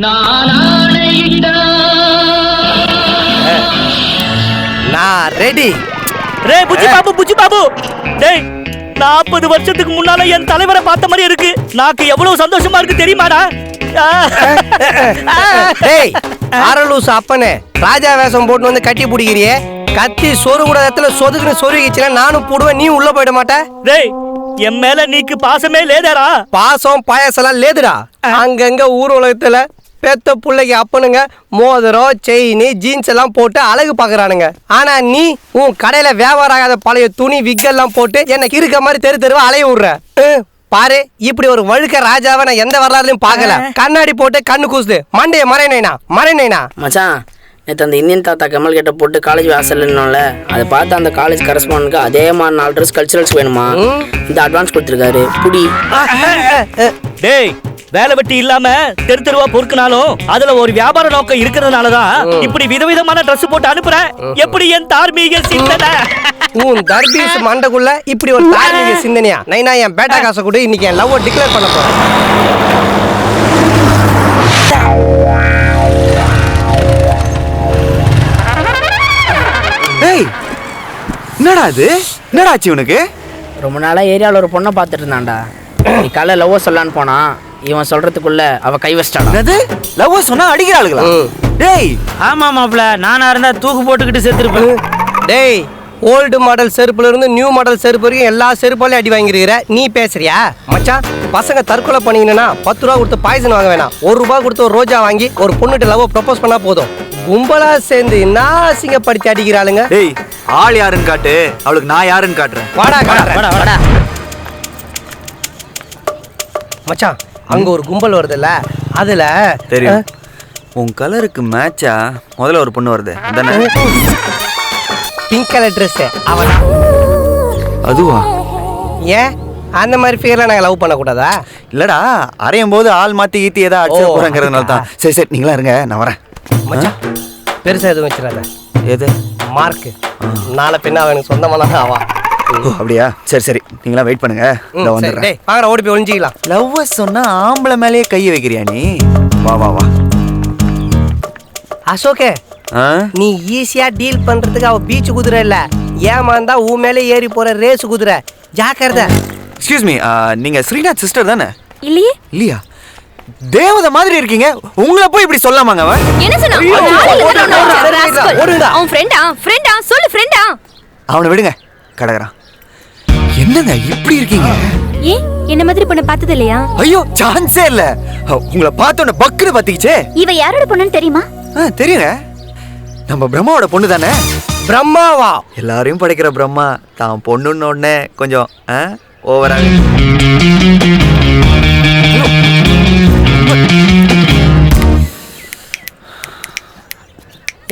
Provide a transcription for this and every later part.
நான் ரெடி. ரே புஜி பாபு டேய் 40 வருஷத்துக்கு முன்னால என் தலைவரை பார்த்த மாதிரி இருக்கு. நாக்கு எவ்வளவு சந்தோஷமா இருக்கு தெரியுமாடா? டேய் அரலூஸ் அப்பனே, ராஜா வேஷம் போட்டு வந்து கட்டி பிடிக்கிறியே, கத்தி சொரு கூட இடத்துல சொதுக்குன்னு சொருகிச்சுன்னா நானும் போடுவேன், நீ உள்ள போயிட மாட்ட. டேய் என் மேல நீக்கு பாசமே லேதடா. பாசம் பாயசெல்லாம் லேதுடா. அங்கங்க ஊர் உலகத்துல பெத்த பிள்ளைக்கு அப்பனுங்க மோதிரம் செயின் ஜீன்ஸ் எல்லாம் போட்டு அழகு பாக்குறானுங்க. ஆனா நீ உன் கடையில வியாபாரம் ஆகாத பழைய துணி விக்கெல்லாம் போட்டு எனக்கு இருக்க மாதிரி தெரு தெருவா அலைய விடுற. பாரு, இப்படி ஒரு வழுக்க ராஜாவை நான் எந்த வரலாறுலயும் பாக்கல. கண்ணாடி போட்டு கண்ணு கூசுது, மண்டைய மறைநேனா மச்சான். நேற்று அந்த இந்தியன் தாத்தா கமல் கிட்ட போட்டு காலேஜ் வாசல் நின்னோம்ல, அதை பார்த்து அந்த காலேஜ் கரஸ்பாண்டுக்கு அதே மாதிரி 4 ட்ரெஸ் கல்ச்சுரல்ஸ் வேணுமா, இந்த அட்வான்ஸ் கொடுத்துருக்காரு புடி. டேய் வேலை வெட்டி இல்லாம தெரு தெருவா பொறுக்குனாலும் அதுல ஒரு வியாபார நோக்கம் இருக்கிறதுனாலதான் இப்படி விதவிதமான ட்ரெஸ் போட்டு அனுப்புறேன். எப்படி என் தார்மீக சிந்தனை? உன் தர்பீஸ் மண்டக்குள்ள இப்படி ஒரு தார்மீக சிந்தனையா? நைனா என் பேட்டா காசை கூட இன்னைக்கு என் லவ் டிக்ளேர் பண்ண போறேன். என்னடா அது? என்னடா ஆச்சு உனக்கு? ரொம்ப நாளா ஏரியாவில் ஒரு பொண்ணை பார்த்துட்டு இருந்தான்டா. நீ காலை லவ் சொல்லலான்னு போனா இவன் சொல்றதுக்குள்ள அவ கை வச்சிட்டாடா. என்னது? லவ் சொன்னா அடிக்கிறாளுங்களா? டேய் ஆமா மாப்ள, நானா இருந்தா தூக்கு போட்டுக்கிட்டு செத்துருப்பேன். டேய் ஓல்டு மாடல் செருப்புல இருந்து நியூ மாடல் செருப்பு வரைக்கும் எல்லா செருப்பாலையும் அடி வாங்கிருக்கிற, நீ பேசுறியா? மச்சான், பசங்க தற்கொலை பண்ணிங்கன்னா 10 ரூபா கொடுத்து பாய்சன் வாங்க வேணாம், 1 ரூபா கொடுத்து ஒரு ரோஜா வாங்கி ஒரு பொண்ணுட்டு லவ் ப்ரப்போஸ் பண்ணா போதும். கும்பலா சேர்ந்து என்ன அசிங்கப்படுத்தி அடிக்கிறாளுங்க. டேய் ஆள் யாருன்னு காட்டு, அவளுக்கு நான் யாருன்னு காட்டுறேன். வாடா. மச்சான், அங்க ஒரு கும்பல் வருதுல்ல, அதுல தெரியும். உன் கலருக்கு மேட்சா முதல்ல ஒரு பொண்ணு வருது அதானே? பிங்க் கலர் ட்ரெஸ் அவனா? அதுவா? ஏன் அந்த மாதிரி ஃபிகர்லாம் நாங்கள் லவ் பண்ணக்கூடாதா? இல்லடா, அரையும் போது ஆள் மாத்தி ஈத்தி ஏதாவது அடிச்சு போறாங்கிறதுனால தான். சரி நீங்களா இருங்க, நான் வரேன். மச்சான், பெருசா எதுவும் வச்சிடாத. எது? மார்க். நாளை பின்ன அவனுக்கு சொந்தமான ஆவா. அப்படியா? சரி நீங்களா வெயிட் பண்ணுங்க, நான் வந்துடுறேன். டேய் வாங்கடா, ஓடி போய் ஒளிஞ்சிக்கலாம். லவ் சொன்னா ஆம்பளை மேலேயே கையை வைக்கிறியா நீ? வா. அசோகே, நீ ஈஸியா டீல் பண்றதுக்கு அவ பீச் குதிரை இல்ல, ஏமாந்தா ஊ மேலே ஏறி போற ரேஸ் குதிரை. ஜாக்கிரதை. எக்ஸ்கியூஸ் மீ, நீங்க ஸ்ரீநாத் சிஸ்டர் தானே? இல்லையா? தேவதை மாதிரி இருக்கீங்க, உங்களை போய் இப்படி சொல்லாமாங்க அவன்? என்ன சொன்னா? அவன் ஃப்ரெண்டா சொல்லு ஃப்ரெண்டா. அவனை விடுங்க, கடகறான். என்னங்க இப்படி இருக்கீங்க? ஏன் என்ன மாதிரி பொண்ணு பார்த்தது இல்லையா? ஐயோ சான்ஸே இல்ல, உங்களை பார்த்தோன்னே பக்குன்னு பத்திக்கிச்சே. இவ யாரோட பொண்ணுன்னு தெரியுமா? தெரியுங்க, நம்ம பிரம்மாவோட பொண்ணு தானே. பிரம்மாவா? எல்லாரையும் படைக்கிற பிரம்மா தான் பொண்ணுன்னு உடனே கொஞ்சம் ஓவரா.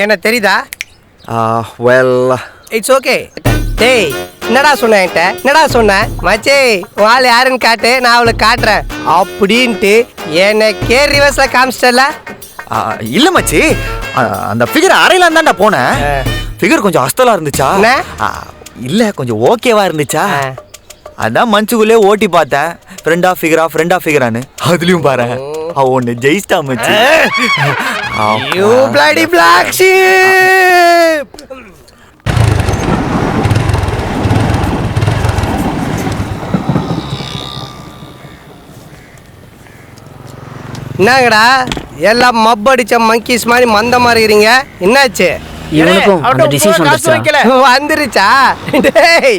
என்ன தெரியுதா? Well it's okay. டேய் என்னடா சொன்ன மச்சே, வாள் யாருன்னு காட்டு, நான் அவளுக்கு காட்டுறேன் அப்படின்ட்டு என்ன கேர் ரிவர்ஸ்ல காமிச்சிட்டல. இல்ல மச்சி, அந்த ஃபிகர் அரையில தான்டா போனேன். ஃபிகர் கொஞ்சம் அஸ்தலா இருந்துச்சா? இல்ல கொஞ்சம் ஓகேவா இருந்துச்சா? அதான் மனசுக்குள்ளே ஓட்டி பார்த்தேன், ஃப்ரெண்டா ஃபிகரான்னு. அதுலயும் பாரு, அவ ஒன்னு ஜெயிஸ்டா மச்சி. You bloody black sheep. என்னங்கடா எல்லாம் மப்படிச்ச மங்கீஸ் மாதிரி மந்த மாதிரி இருக்கீங்க, என்னாச்சு? இவனுக்கும் அந்த டிசீஸ் வந்துருச்சா? டேய்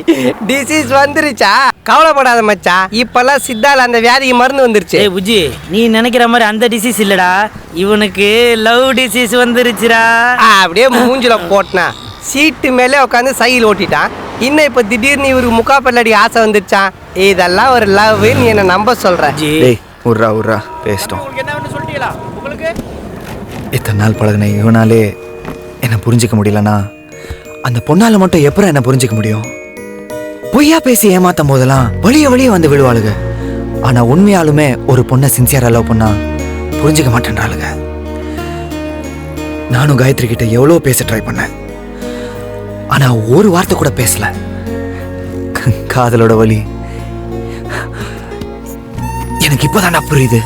டிசீஸ் வந்துருச்சா? கவலைப்படாத மச்சான், இப்பெல்லாம் சித்தால அந்த வியாதிக்கு மருந்து வந்துருச்சு. ஏய் புஜி, நீ நினைக்கிற மாதிரி அந்த டிசீஸ் இல்லடா, இவனுக்கு லவ் டிசீஸ் வந்துருச்சுடா. அப்படியே மூஞ்சில போட்டனா சீட்டு மேலே உட்காந்து சைக்கிள் ஓட்டிட்டான். இன்னும் இப்ப திடீர்னு இவருக்கு முக்காப்பல்லடி ஆசை வந்துருச்சான். இதெல்லாம் ஒரு லவ், நீ என்ன நம்ப சொல்ற? உர்ரா பேசிட்டோம். இத்தனை நாள் பழகின இவனாலே என்ன புரிஞ்சுக்க முடியலன்னா அந்த பொண்ணால மட்டும் எப்பறம் என்ன புரிஞ்சுக்க முடியும்? பொய்யா பேசி ஏமாத்தும் போதெல்லாம் வழிய வந்து விடுவாளுங்க. ஆனா உண்மையாலுமே ஒரு பொண்ணை சின்சியரா லவ் பண்ணா புரிஞ்சுக்க மாட்டேன்றாளுங்க. நானும் காயத்ரி கிட்ட எவ்வளோ பேச ட்ரை பண்ணேன், ஆனா ஒரு வார்த்தை கூட பேசல. காதலோட வலி எனக்கு இப்போதான்டா புரியுது.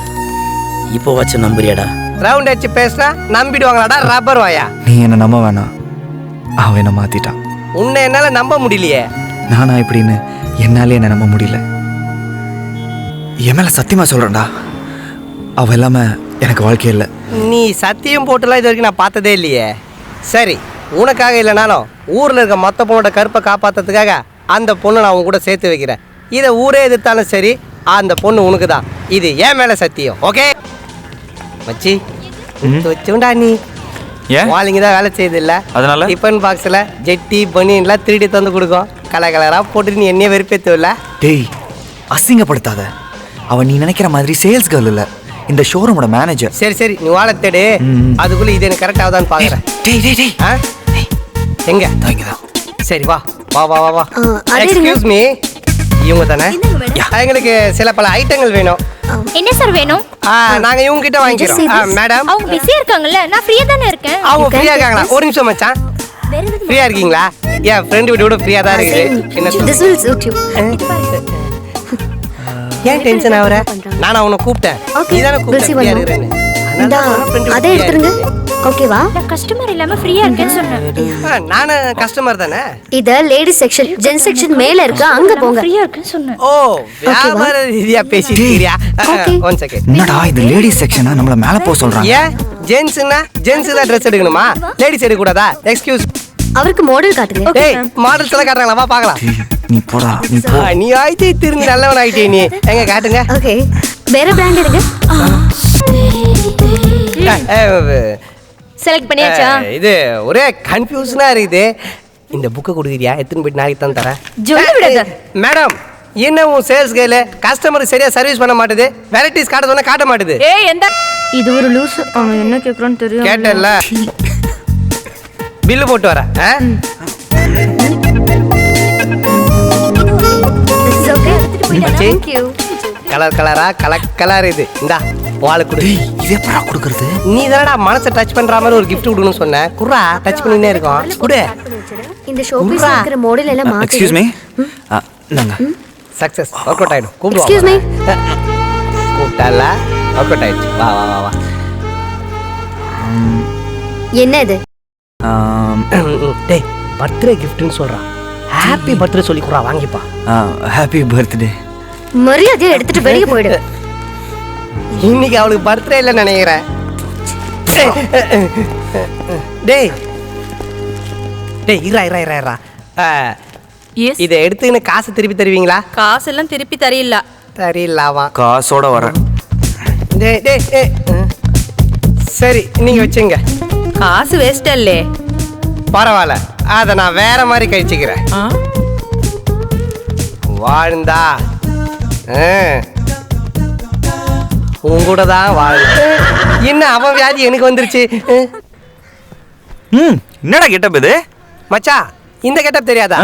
இப்போ வச்சு நம்புறியாடா? ரவுண்ட் அடிச்சு பேசினா நம்பிடுவாங்களாடா ரப்பர் வாயா. நீ என்ன நம்ப வேணாம், அவன் என்ன மாத்திட்டான். உன்னை என்னால நம்ப முடியலையே. நானா இப்படின்னு என்னாலே என்ன நம்ப முடியல. என் மேல சத்தியமா சொல்றேன்டா, அவ இல்லாம எனக்கு வாழ்க்கை இல்லை. நீ சத்தியம் போட்டுலாம் இது வரைக்கும் நான் பார்த்ததே இல்லையே. சரி, உனக்காக இல்லைனாலும் ஊரில் இருக்க மற்ற பொண்ணோட கருப்பை காப்பாற்றுறதுக்காக அந்த பொண்ணை நான் உன் கூட சேர்த்து வைக்கிறேன். இதை ஊரே எதிர்த்தாலும் சரி, அந்த பொண்ணு உனக்கு தான். இது ஏன் மேலே சத்தியம். ஓகே மச்சி, வச்சுண்டா நீ ஏன் வாலிங்க தான் வேலை செய்யுது இல்லை? அதனால டிஃபன் பாக்ஸில் ஜெட்டி பனியன்லாம் 3D தந்து கொடுக்கும். கலர் கலராக போட்டு நீ என்னையே வெறுப்பேற்றுவில்ல? டேய், அசிங்கப்படுத்தாத. அவன் நீ நினைக்கிற மாதிரி சேல்ஸ் கேர்ள் இல்லை, இந்த ஷோரூமோட மேனேஜர். சரி சரி, நீ வாழை தேடு. அதுக்குள்ளே இது எனக்கு கரெக்ட் ஆகுதான்னு பார்க்குறேன். டேய் டேய் டேய், ஆ எங்க? இங்கதான். சரி வா வா வா வா வா. அதே எக்ஸ்கியூஸ் மீ, இவங்க தானே? என்னங்க மேடம்? எங்களுக்கு சில பல ஐட்டங்கள் வேணும். என்ன சார் வேணும்? நாங்க இவங்க கிட்ட வாங்கிக்கிறோம். மேடம், அவங்க பிஸியா இருக்காங்கல்ல, நான் ஃப்ரீயா தானே இருக்கேன். அவங்க ஃப்ரீயா இருக்காங்களா? ஒரு நிமிஷம் மச்சான், ஃப்ரீயா இருக்கீங்களா? என் ஃப்ரெண்டு வீடு கூட ஃப்ரீயா தான் இருக்குது. என்ன This will suit you. ஏன் டென்ஷன் ஆகுற? நான் அவனை கூப்பிட்டேன். Okay. நீதானே We'll see கூப்பிட்டேன் one ஃப்ரீயா more. இருக்கிறேன்னு. இந்தா, அதை எடுத்துருங்க. ஓகேவா? நான் கஸ்டமர் இல்லாம ஃப்ரீயா இருக்கேன்னு சொன்னேன். நானும் கஸ்டமர் தானே. இத லேடிஸ் செக்ஷன், ஜென்ஸ் செக்ஷன் மேல இருக்கு, அங்க போங்க. ஃப்ரீயா இருக்கேன்னு சொன்னேன். ஓ, வியாபார ரீதியா பேசிக்கிறியா? Okay. One second. என்னடா இது லேடிஸ் செக்ஷனா, நம்மள மேல போக சொல்றாங்க. ஏன் ஜென்ஸ்னா ஜென்ஸ் தான் ட்ரெஸ் எடுக்கணுமா? லேடிஸ் எடுக்க கூடாதா? எக்ஸ்கியூஸ். அவருக்கு மாடல் காட்டுங்க. டேய், மாடல்ஸ் எல்லாம் காட்டுறாங்களா? வா பார்க்கலாம். டேய், நீ போடா, நீ போ. நீ ஆயிட்டே திரும்பி நல்லவன் ஆயிட்டே நீ. எங்க காட்டுங்க. ஓகே, வேற பிராண்ட் எடுங்க. செலக்ட் பண்ணியாச்சா? இது ஒரே கன்ஃபியூஷனா இருக்குது. இந்த புக்கை கொடுக்குறியா? எத்தனை போயிட்டு நாளைக்கு தான் தரேன். ஜொல்லு விடாத. மேடம், என்ன உன் சேல்ஸ் கையில கஸ்டமர் சரியா சர்வீஸ் பண்ண மாட்டுது. வெரைட்டிஸ் காட்ட சொன்னா காட்ட மாட்டுது. ஏய் எந்த இது ஒரு லூஸ். அவன் என்ன கேக்குறான்னு தெரியும். கேட்டல, பில்லு போட்டு வரேன். This is okay. மச்சி, Thank you. கலர் கலரா கலர் இது. இந்தா வாழை கொடு. டேய், இது எப்படா கொடுக்கறது? நீ தானடா மனசை டச் பண்ற மாதிரி ஒரு gift கொடுக்கணும்னு சொன்ன. குர்ரா, டச் பண்ணினே இருக்கோம். குடு. இந்த ஷோபீஸ்ல இருக்கிற மாடல் எல்லாம் மாத்தி. எக்ஸ்கியூஸ் மீ, நாங்க சக்சஸ் ஒர்க் அவுட் ஆயிடும். கூப்பிடுவா. Excuse me. கூப்பிட்டால ஒர்க் அவுட் ஆயிடுச்சு. வா வா வா வா. என்ன இது? டேய், பர்த்டே கிஃப்ட்னு சொல்றான். ஹாப்பி பர்த்டே சொல்லி குறா, வாங்கிப்பா. Happy birthday. மரியாதையா எடுத்துட்டு வெளிய போயிடு. இன்னைக்கு அவளுக்கு பர்த்டே இல்லைன்னு நினைக்கிறேன். டேய் டேய், இரா எஸ். இதை எடுத்துக்கின்னு காசு திருப்பி தருவீங்களா? காசெல்லாம் திருப்பி தரையில்ல. தெரியலவா? காசோட வரேன். டேய் டேய் டேய். சரி, நீங்க வச்சுங்க. காசு வேஸ்ட் அல்லே. பரவாயில்ல, அதை நான் வேற மாதிரி கழிச்சுக்கிறேன். வாழ்ந்தா உன் கூட தான் வாழ. என்ன அவன் வியாதி எனக்கு வந்துருச்சு. என்னடா கெட்டப் இது? மச்சான், இந்த கெட்டப் தெரியாதா?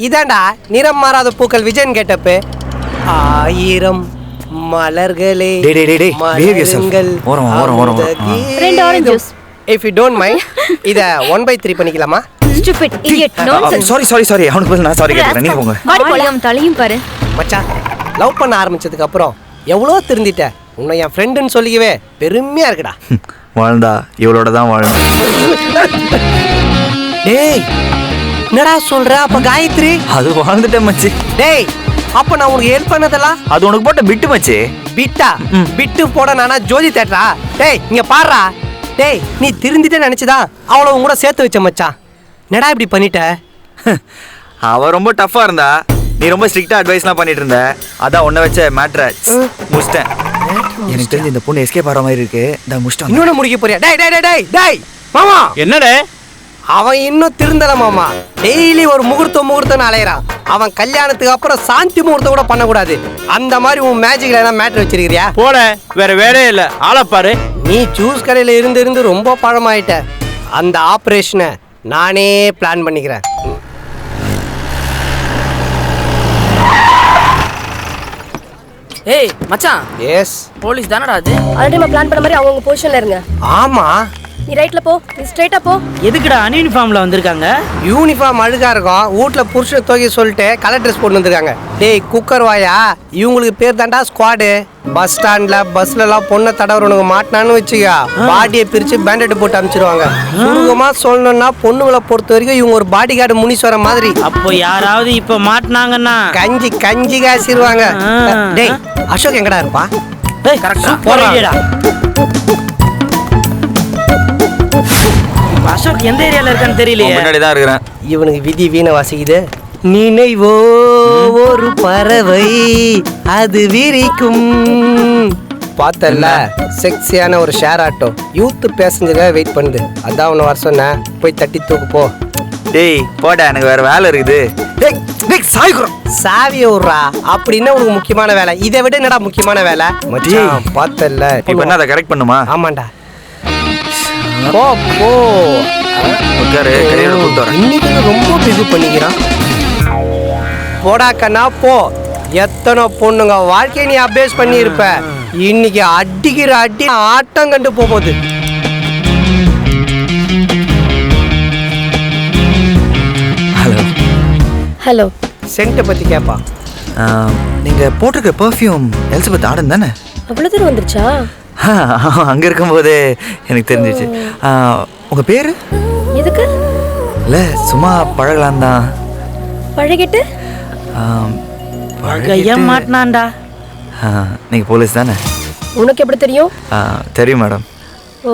இதாண்டா நிறம் மாறாத பூக்கள் விஜயன் கெட்டப்பு. 1000 மலர்களே டேய், டேய், டேய், behave yourself. ஓரம், ஓரம், ஓரம். 2 orange juice. If you don't mind, இத 1/3 பண்ணிக்கலாமா? Stupid idiot nonsense. சாரி, அவனுக்கு பதில் நான் சாரி கேட்கிறேன். நீங்க போங்க. வாடி போலாம். தலையும் பாரு. மச்சான், லவ் பண்ண ஆரம்பிச்சதுக்கு அப்புறம் எவ்வளோ திருந்திட்ட. உன்னை என் ஃப்ரெண்டுன்னு சொல்லிக்கவே பெருமையா இருக்குடா. வாழ்ந்தா இவளோட தான் வாழணும். டேய், என்னடா சொல்ற? அப்ப காயத்ரி? அது வாழ்ந்துட்டேன் மச்சி. டேய், அப்ப நான் உனக்கு ஹெல்ப் பண்ணதெல்லாம் அது உனக்கு போட்ட பிட்டு மச்சி. பிட்டா? பிட்டு போட நானா ஜோதி தேட்டரா? டேய், இங்க பாருடா. டேய், நீ திருந்திட்டே நினைச்சுதான் அவளை உன் கூட சேர்த்து வச்ச மச்சான். என்னடா இப்படி பண்ணிட்ட? அவ ரொம்ப டஃப்பா இருந்தா, நீ ரொம்ப ஸ்ட்ரிக்ட்டா அட்வைஸ்லாம் பண்ணிட்டு இருந்த. அதான் உன்னை வச்ச மேட்ரை முடிச்சிட்டேன். எனக்கு தெரிஞ்சு இந்த பொண்ணு எஸ்கேப் ஆகிற மாதிரி இருக்கு. நான் முடிச்சிட்டேன். இன்னொன்னு முடிக்க போறியா? டேய் டேய் டேய் டேய் டேய் மாமா, என்னடே அவன் இன்னும் திருந்தல மாமா. டெய்லி ஒரு முகூர்த்தம் அலையறான். அவன் கல்யாணத்துக்கு அப்புறம் சாந்தி முகூர்த்தம் கூட பண்ணக்கூடாது. அந்த மாதிரி உன் மேஜிக்ல என்ன மேட்ரு வச்சிருக்கிறியா? போட, வேற வேலையே இல்ல. ஆளப்பாரு. நீ ஜூஸ் கடையில இருந்து ரொம்ப பழமாயிட்ட. அந்த ஆபரேஷனை நானே பிளான் பண்ணிக்கிறேன். ஏய் மச்சான், எஸ், போலீஸ் தானடா அது? ஆல்ரெடி நம்ம பிளான் பண்ண மாதிரி அவங்க பொசிஷன்ல இருங்க. ஆமா. நீ ரைட்ல போ, நீ ஸ்ட்ரைட்டா போ. எதுக்குடா அன்யூனிஃபார்ம்ல வந்திருக்காங்க? யூனிஃபார்ம் அழுகா இருக்கும், வீட்ல புருஷனை தூக்கி சொல்லிட்டு கலர் ட்ரெஸ் போட்டு வந்திருக்காங்க. டேய் குக்கர் வாயா, இவங்களுக்கு பேர் தாண்டா ஸ்குவாடு. பஸ் ஸ்டாண்ட்ல பஸ்ல எல்லாம் பொண்ணை தடவுறவனுக்கு மாட்டினான்னு வச்சுக்கா, பாடியை பிரிச்சு பேண்டட் போட்டு அனுப்பிச்சிருவாங்க. சுருகமா சொல்லணும்னா பொண்ணுங்களை பொறுத்த வரைக்கும் இவங்க ஒரு பாடி கார்டு முனீஸ்வரன் மாதிரி. அப்போ யாராவது இப்ப மாட்டினாங்கன்னா கஞ்சி காசிடுவாங்க. டேய் அசோக் எங்கடா இருப்பா? அசோக் எந்த ஏரியால இருக்கான்னு தெரியலையே. முன்னாடி தான் இருக்கிறேன். இவனுக்கு விதி வீணை வாசிக்குது. நினைவோ ஒரு பறவை அது விரிக்கும். பார்த்தல செக்ஸியான ஒரு ஷேர் ஆட்டோ யூத் பேசஞ்சருக்காக வெயிட் பண்ணுது. அதான் உன்னை வர சொன்னேன், போய் தட்டி தூக்கு போ. டேய் போடா, எனக்கு வேற வேலை இருக்குது. சாவிய விட்றா, அப்படின்னா உனக்கு முக்கியமான வேலை. இதை விட என்னடா முக்கியமான வேலை? மச்சான் பார்த்தல, இப்போ என்ன அதை கரெக்ட் பண்ணுமா? ஆமாண்டா, போ போ. உட்காரு, கையோட கூட்டு வரேன். இன்னைக்கு ரொம்ப பிகு பண்ணிக்கிறான். போடா கண்ணா போ. எத்தனை பொண்ணுங்க வாழ்க்கையை நீ அபேஸ் பண்ணி இருப்ப, இன்னைக்கு அடிக்கிற அடி ஆட்டம் கண்டு போகுது. Hello hello. சென்ட்டை பத்தி கேப்பா. நீங்க போட்டிருக்க பெர்ஃப்யூம் எலிசபெத் ஆடன் தானே? அவ்வளவு தூரம் வந்துருச்சா? அங்க இருக்கும்போது எனக்கு தெரிஞ்சிச்சு. உங்க பேரு? எதுக்கு? இல்ல சும்மா பழகலாம் தான். பழகிட்டு ஏன் மாட்டினான்டா? நீங்க போலீஸ் தானே? உனக்கு எப்படி தெரியும்? தெரியும் மேடம். ஓ,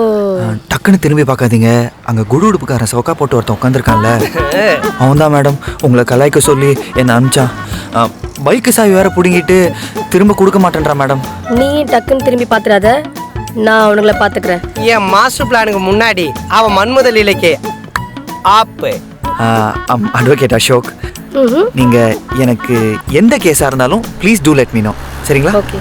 டக்குன்னு திரும்பி பார்க்காதீங்க, அங்க குடு உடுப்புக்காரன் சோக்கா போட்டு ஒருத்தன் உட்காந்துருக்கான்ல, அவன் தான் மேடம் உங்களை கலாய்க்க சொல்லி என்னை அனுப்பிச்சான். பைக்கு சாவி வேற பிடுங்கிட்டு திரும்ப கொடுக்க மாட்டேன்றா மேடம். நீ டக்குன்னு திரும்பி பாத்துறாத, நான் அவனுங்களை பாத்துக்கிறேன். என் மாஸ்டர் பிளானுக்கு முன்னாடி அவன் மன்முதல் இலக்கே ஆப்பு. அட்வொகேட் அசோக், நீங்க எனக்கு எந்த கேஸா இருந்தாலும் please do let me know, சரிங்களா? ஓகே.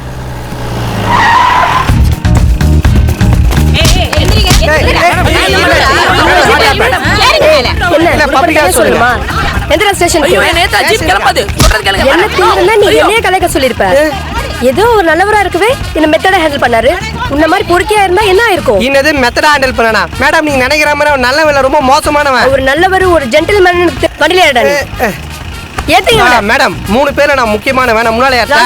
சொல்லுமா எந்திரா ஸ்டேஷனுக்கு. என்ன தீவிரம்னா நீ என்னைய கலைக்க சொல்லிருப்ப. ஏதோ ஒரு நல்லவரா இருக்கவே இந்த மெத்தட ஹேண்டில் பண்ணாரு. உன்ன மாதிரி பொறுக்கியா இருந்தா என்ன ஆயிருக்கும்? இன்னது மெத்தட ஹேண்டில் பண்ணனா மேடம்? நீங்க நினைக்கிற மாதிரி அவன் நல்லவன் இல்ல, ரொம்ப மோசமானவன். ஒரு நல்லவர், ஒரு ஜென்டில்மேன் வண்டில ஏறாரு. ஏத்தீங்க மேடம், 3 பேர்ல நான் முக்கியமானவன். நான் முன்னால ஏறா.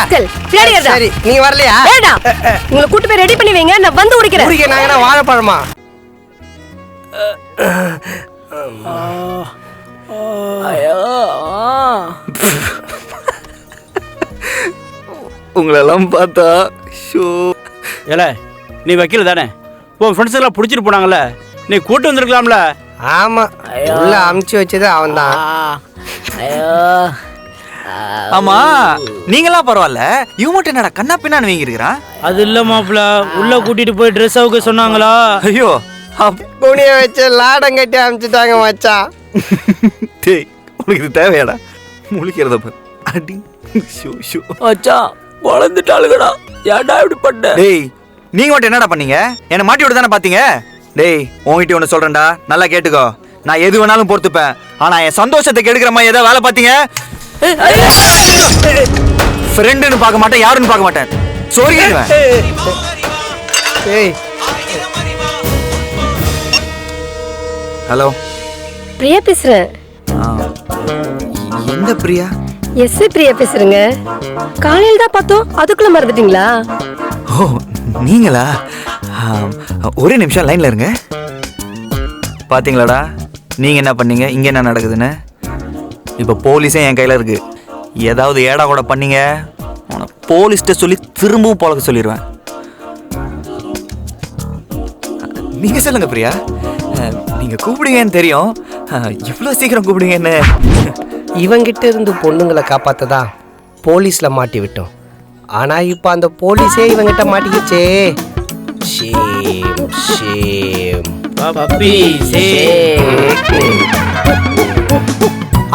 பின்னாடி ஏறா. சரி, நீங்க வரலையா? வேண்டாம், உங்களை கூட்டி போய் ரெடி பண்ணி வைங்க, நான் வந்து உரிக்கிறேன். உரிக்க நாங்க என்ன வாழைப்பழமா? உங்களெல்லாம் பார்த்தா ஷோ. ஏல நீ வக்கீல் தானே? உன் ஃப்ரெண்ட்ஸ் எல்லாம் பிடிச்சிட்டு போனாங்கல்ல, நீ கூட்டு வந்திருக்கலாம்ல. ஆமா, உள்ள அமுச்சு வச்சது அவன் தான். ஆமா, நீங்களாம் பரவாயில்ல, இவன் மட்டும் என்னடா கண்ணா பின்னான்னு வீங்கி இருக்கிறான்? அது இல்ல மாப்பிள்ள, உள்ள கூட்டிட்டு போய் ட்ரெஸ் அவுக்க சொன்னாங்களா? ஐயோ, துணியை வச்சு லாடம் கட்டி அமுச்சுட்டாங்க மச்சான். டேய் உனக்கு இது தேவையாடா? முழிக்கிறத பாரு. அடி ஷோ ஷோ. மச்சான் வளர்ந்துட்டாளுங்கடா, ஏன்டா இப்படி பண்ண? டேய் நீங்க மட்டும் என்னடா பண்ணீங்க? என்ன மாட்டி விட்டு தானே பாத்தீங்க? டேய் உன்கிட்ட ஒன்று சொல்றேன்டா, நல்லா கேட்டுக்கோ. நான் எது வேணாலும் பொறுத்துப்பேன், ஆனா என் சந்தோஷத்தை கெடுக்கிற மாதிரி ஏதாவது வேலை பார்த்தீங்க, ஃப்ரெண்டுன்னு பார்க்க மாட்டேன், யாருன்னு பார்க்க மாட்டேன், சொல்லிடுவேன். ஹலோ, பிரியா பேசுறேன். எந்த பிரியா? எஸ் பிரியா பேசுறேங்க. காலையில தான் பார்த்தோம், அதுக்குள்ள மறந்துட்டீங்களா? ஓ நீங்களா? ஒரே நிமிஷம் லைன்ல இருங்க. பாத்தீங்களாடா நீங்க என்ன பண்ணீங்க, இங்க என்ன நடக்குதுன்னு? இப்ப போலீஸே என் கையில இருக்கு. ஏதாவது ஏடா கூட பண்ணீங்க, போலீஸ்கிட்ட சொல்லி திரும்பவும் போலக்க சொல்லிடுவேன். நீங்க சொல்லுங்க பிரியா, நீங்க கூப்பிடுங்கன்னு தெரியும், இவ்வளவு சீக்கிரம் கூப்பிடுங்கன்னு. இவங்கிட்ட இருந்து பொண்ணுங்களை காப்பாத்ததா போலீஸ்ல மாட்டி விட்டோம். ஆனா இப்ப அந்த போலீஸே இவங்கிட்ட மாட்டிக்கிச்சே. Shame shame.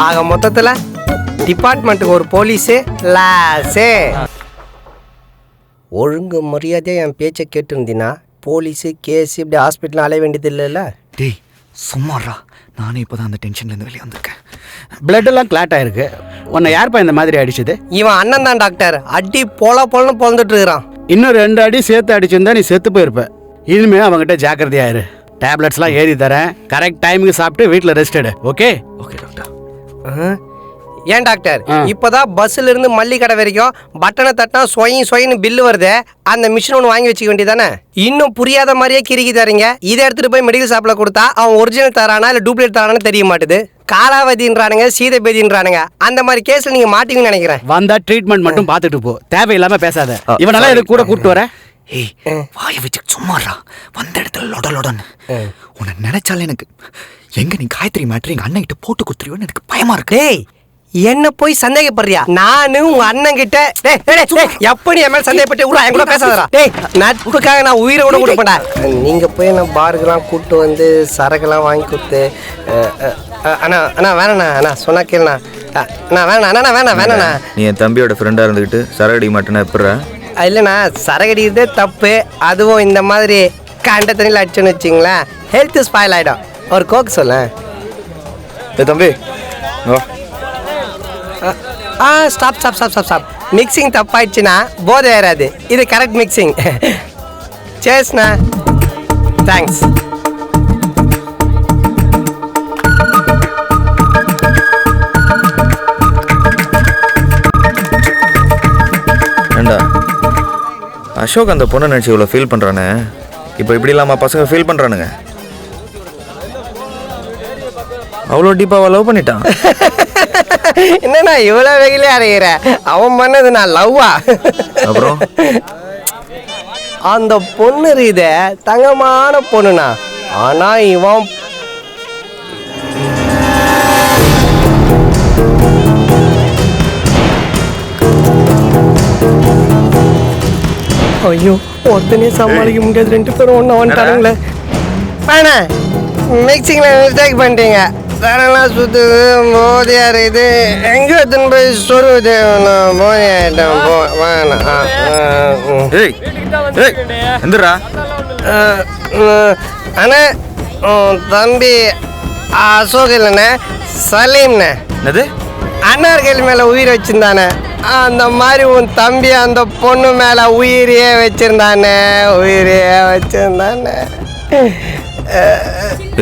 ஆக மொத்தத்துல டிபார்ட்மெண்ட்டுக்கு ஒரு போலீஸே லாஸே. ஒழுங்கு மரியாதையா என் பேச்சை கேட்டுருந்தீங்கன்னா போலீஸு கேஸ் இப்படி ஹாஸ்பிட்டல் அலைய வேண்டியது இல்லைல்ல. டேய் சும்மாறா, நானே இப்போதான் அந்த டென்ஷன்லேருந்து வெளியே வந்திருக்கேன். பிளட் எல்லாம் கிளாட் ஆயிருக்கு. உன்னை யார்ப்பா இந்த மாதிரி அடிச்சது? இவன் அண்ணன் தான் டாக்டர். அடி பொலன்னு பொழந்துட்டு இருக்கிறான். இன்னும் 2 அடி சேர்த்து அடிச்சிருந்தா நீ செத்து போயிருப்ப. இனிமே அவங்ககிட்ட ஜாக்கிரதையாயிரு. டேப்லெட்ஸ்லாம் எழுதி தரேன். கரெக்ட் டைமுக்கு சாப்பிட்டு வீட்டில் ரெஸ்ட் எடு. ஓகே? Okay doctor. ஏன் டாக்டர் இப்பதான் பஸ்ல இருந்து மல்லி கடை வரைக்கும் பட்டனை தட்டினா சொயின்னு பில்லு வருது. அந்த மிஷின் ஒன்று வாங்கி வச்சுக்க வேண்டியதானே? இன்னும் புரியாத மாதிரியே கிறுக்கி தரீங்க. இதை எடுத்துட்டு போய் மெடிக்கல் ஷாப்ல கொடுத்தா அவன் ஒரிஜினல் தரானா இல்ல டூப்ளிகேட் தரானு தெரிய மாட்டுது. காலாவதின்றானுங்க, சீதபேதின்றானுங்க. அந்த மாதிரி கேஸ்ல நீங்க மாட்டீங்கன்னு நினைக்கிறேன். வந்தா ட்ரீட்மெண்ட் மட்டும் பார்த்துட்டு போ, தேவையில்லாம பேசாத. இவனெல்லாம் இது கூட கூப்பிட்டு வர. ஏய் வாயை வச்சு சும்மாறா. வந்த இடத்துல லொடலொடன்னு உன்னை நினைச்சாலே எனக்கு எங்க நீ காயத்ரி மேட்ரு எங்க அண்ணன் கிட்ட போட்டு கொடுத்துருவோன்னு எனக்கு பயமா இருக்கு. டேய் என்ன போய் சந்தேகப்படுறியா? நானு உங்க அண்ணன் கிட்ட எப்ப நீ என் மேல சந்தேகப்பட்டு என் கூட பேசாதடா. டேய் நட்புக்காக நான் உயிரை கூட கொடுப்பேன்டா. நீங்க போய் நான் பாருக்கெல்லாம் கூப்பிட்டு வந்து சரக்கெல்லாம் வாங்கி கொடுத்து அண்ணா அண்ணா வேணாண்ணா அண்ணா சொன்னா கேளுண்ணா. நான் வேணாம் அண்ணா வேணாண்ணா. நீ என் தம்பியோட ஃப்ரெண்டா இருந்துக்கிட்டு சரடி மாட்டேன்னா எப்படா? இல்லைண்ணா சரகடிக்கிறதே தப்பு. அதுவும் இந்த மாதிரி கண்ட தண்ணியில் அடிச்சுன்னு வச்சிங்களேன் ஹெல்த் ஸ்பாயில் ஆகிடும். ஒரு கோக்கு சொல்ல. தம்பி ஸ்டாப். மிக்சிங் தப்பாயிடுச்சுன்னா போதை ஏறாது. இது கரெக்ட் மிக்சிங். சேஸ்ண்ணா. தேங்க்ஸ். ஏண்டா அசோக் அந்த பொண்ணை நினச்சி இவ்வளோ ஃபீல் பண்ணுறானே, இப்போ இப்படி இல்லாமல் பசங்க ஃபீல் பண்ணுறானுங்க. அவ்வளோ டீப்பாக லவ் பண்ணிட்டான். என்னண்ணா இவ்வளோ வெயிலே அறையிற? அவன் பண்ணது நான் லவ்வா? அப்புறம் அந்த பொண்ணு இத தங்கமான பொண்ணுண்ணா. ஆனா இவன் ஐயோ ஒருத்தனே சமாளிக்க முடியாது. 2 பேரும் ஒன்றா வந்துட்டானுங்களே. வேணா மிக்சிங்கில் மிஸ்டேக் பண்ணிட்டீங்க. தரெல்லாம் சுற்றுது, மோதியா இருக்குது. எங்கே எடுத்துன்னு போய் சொருவுது? மோதி ஆகிட்டேன். வேணாம். எந்திரா. அண்ணா தம்பி அசோக் இல்லைண்ணே, சலீம்ண்ணே. என்னது? அண்ணார்கள் மேலே உயிர் வச்சிருந்தானே, அந்த மாதிரி உன் தம்பி அந்த பொண்ணு மேலே உயிரியே வச்சிருந்தானே.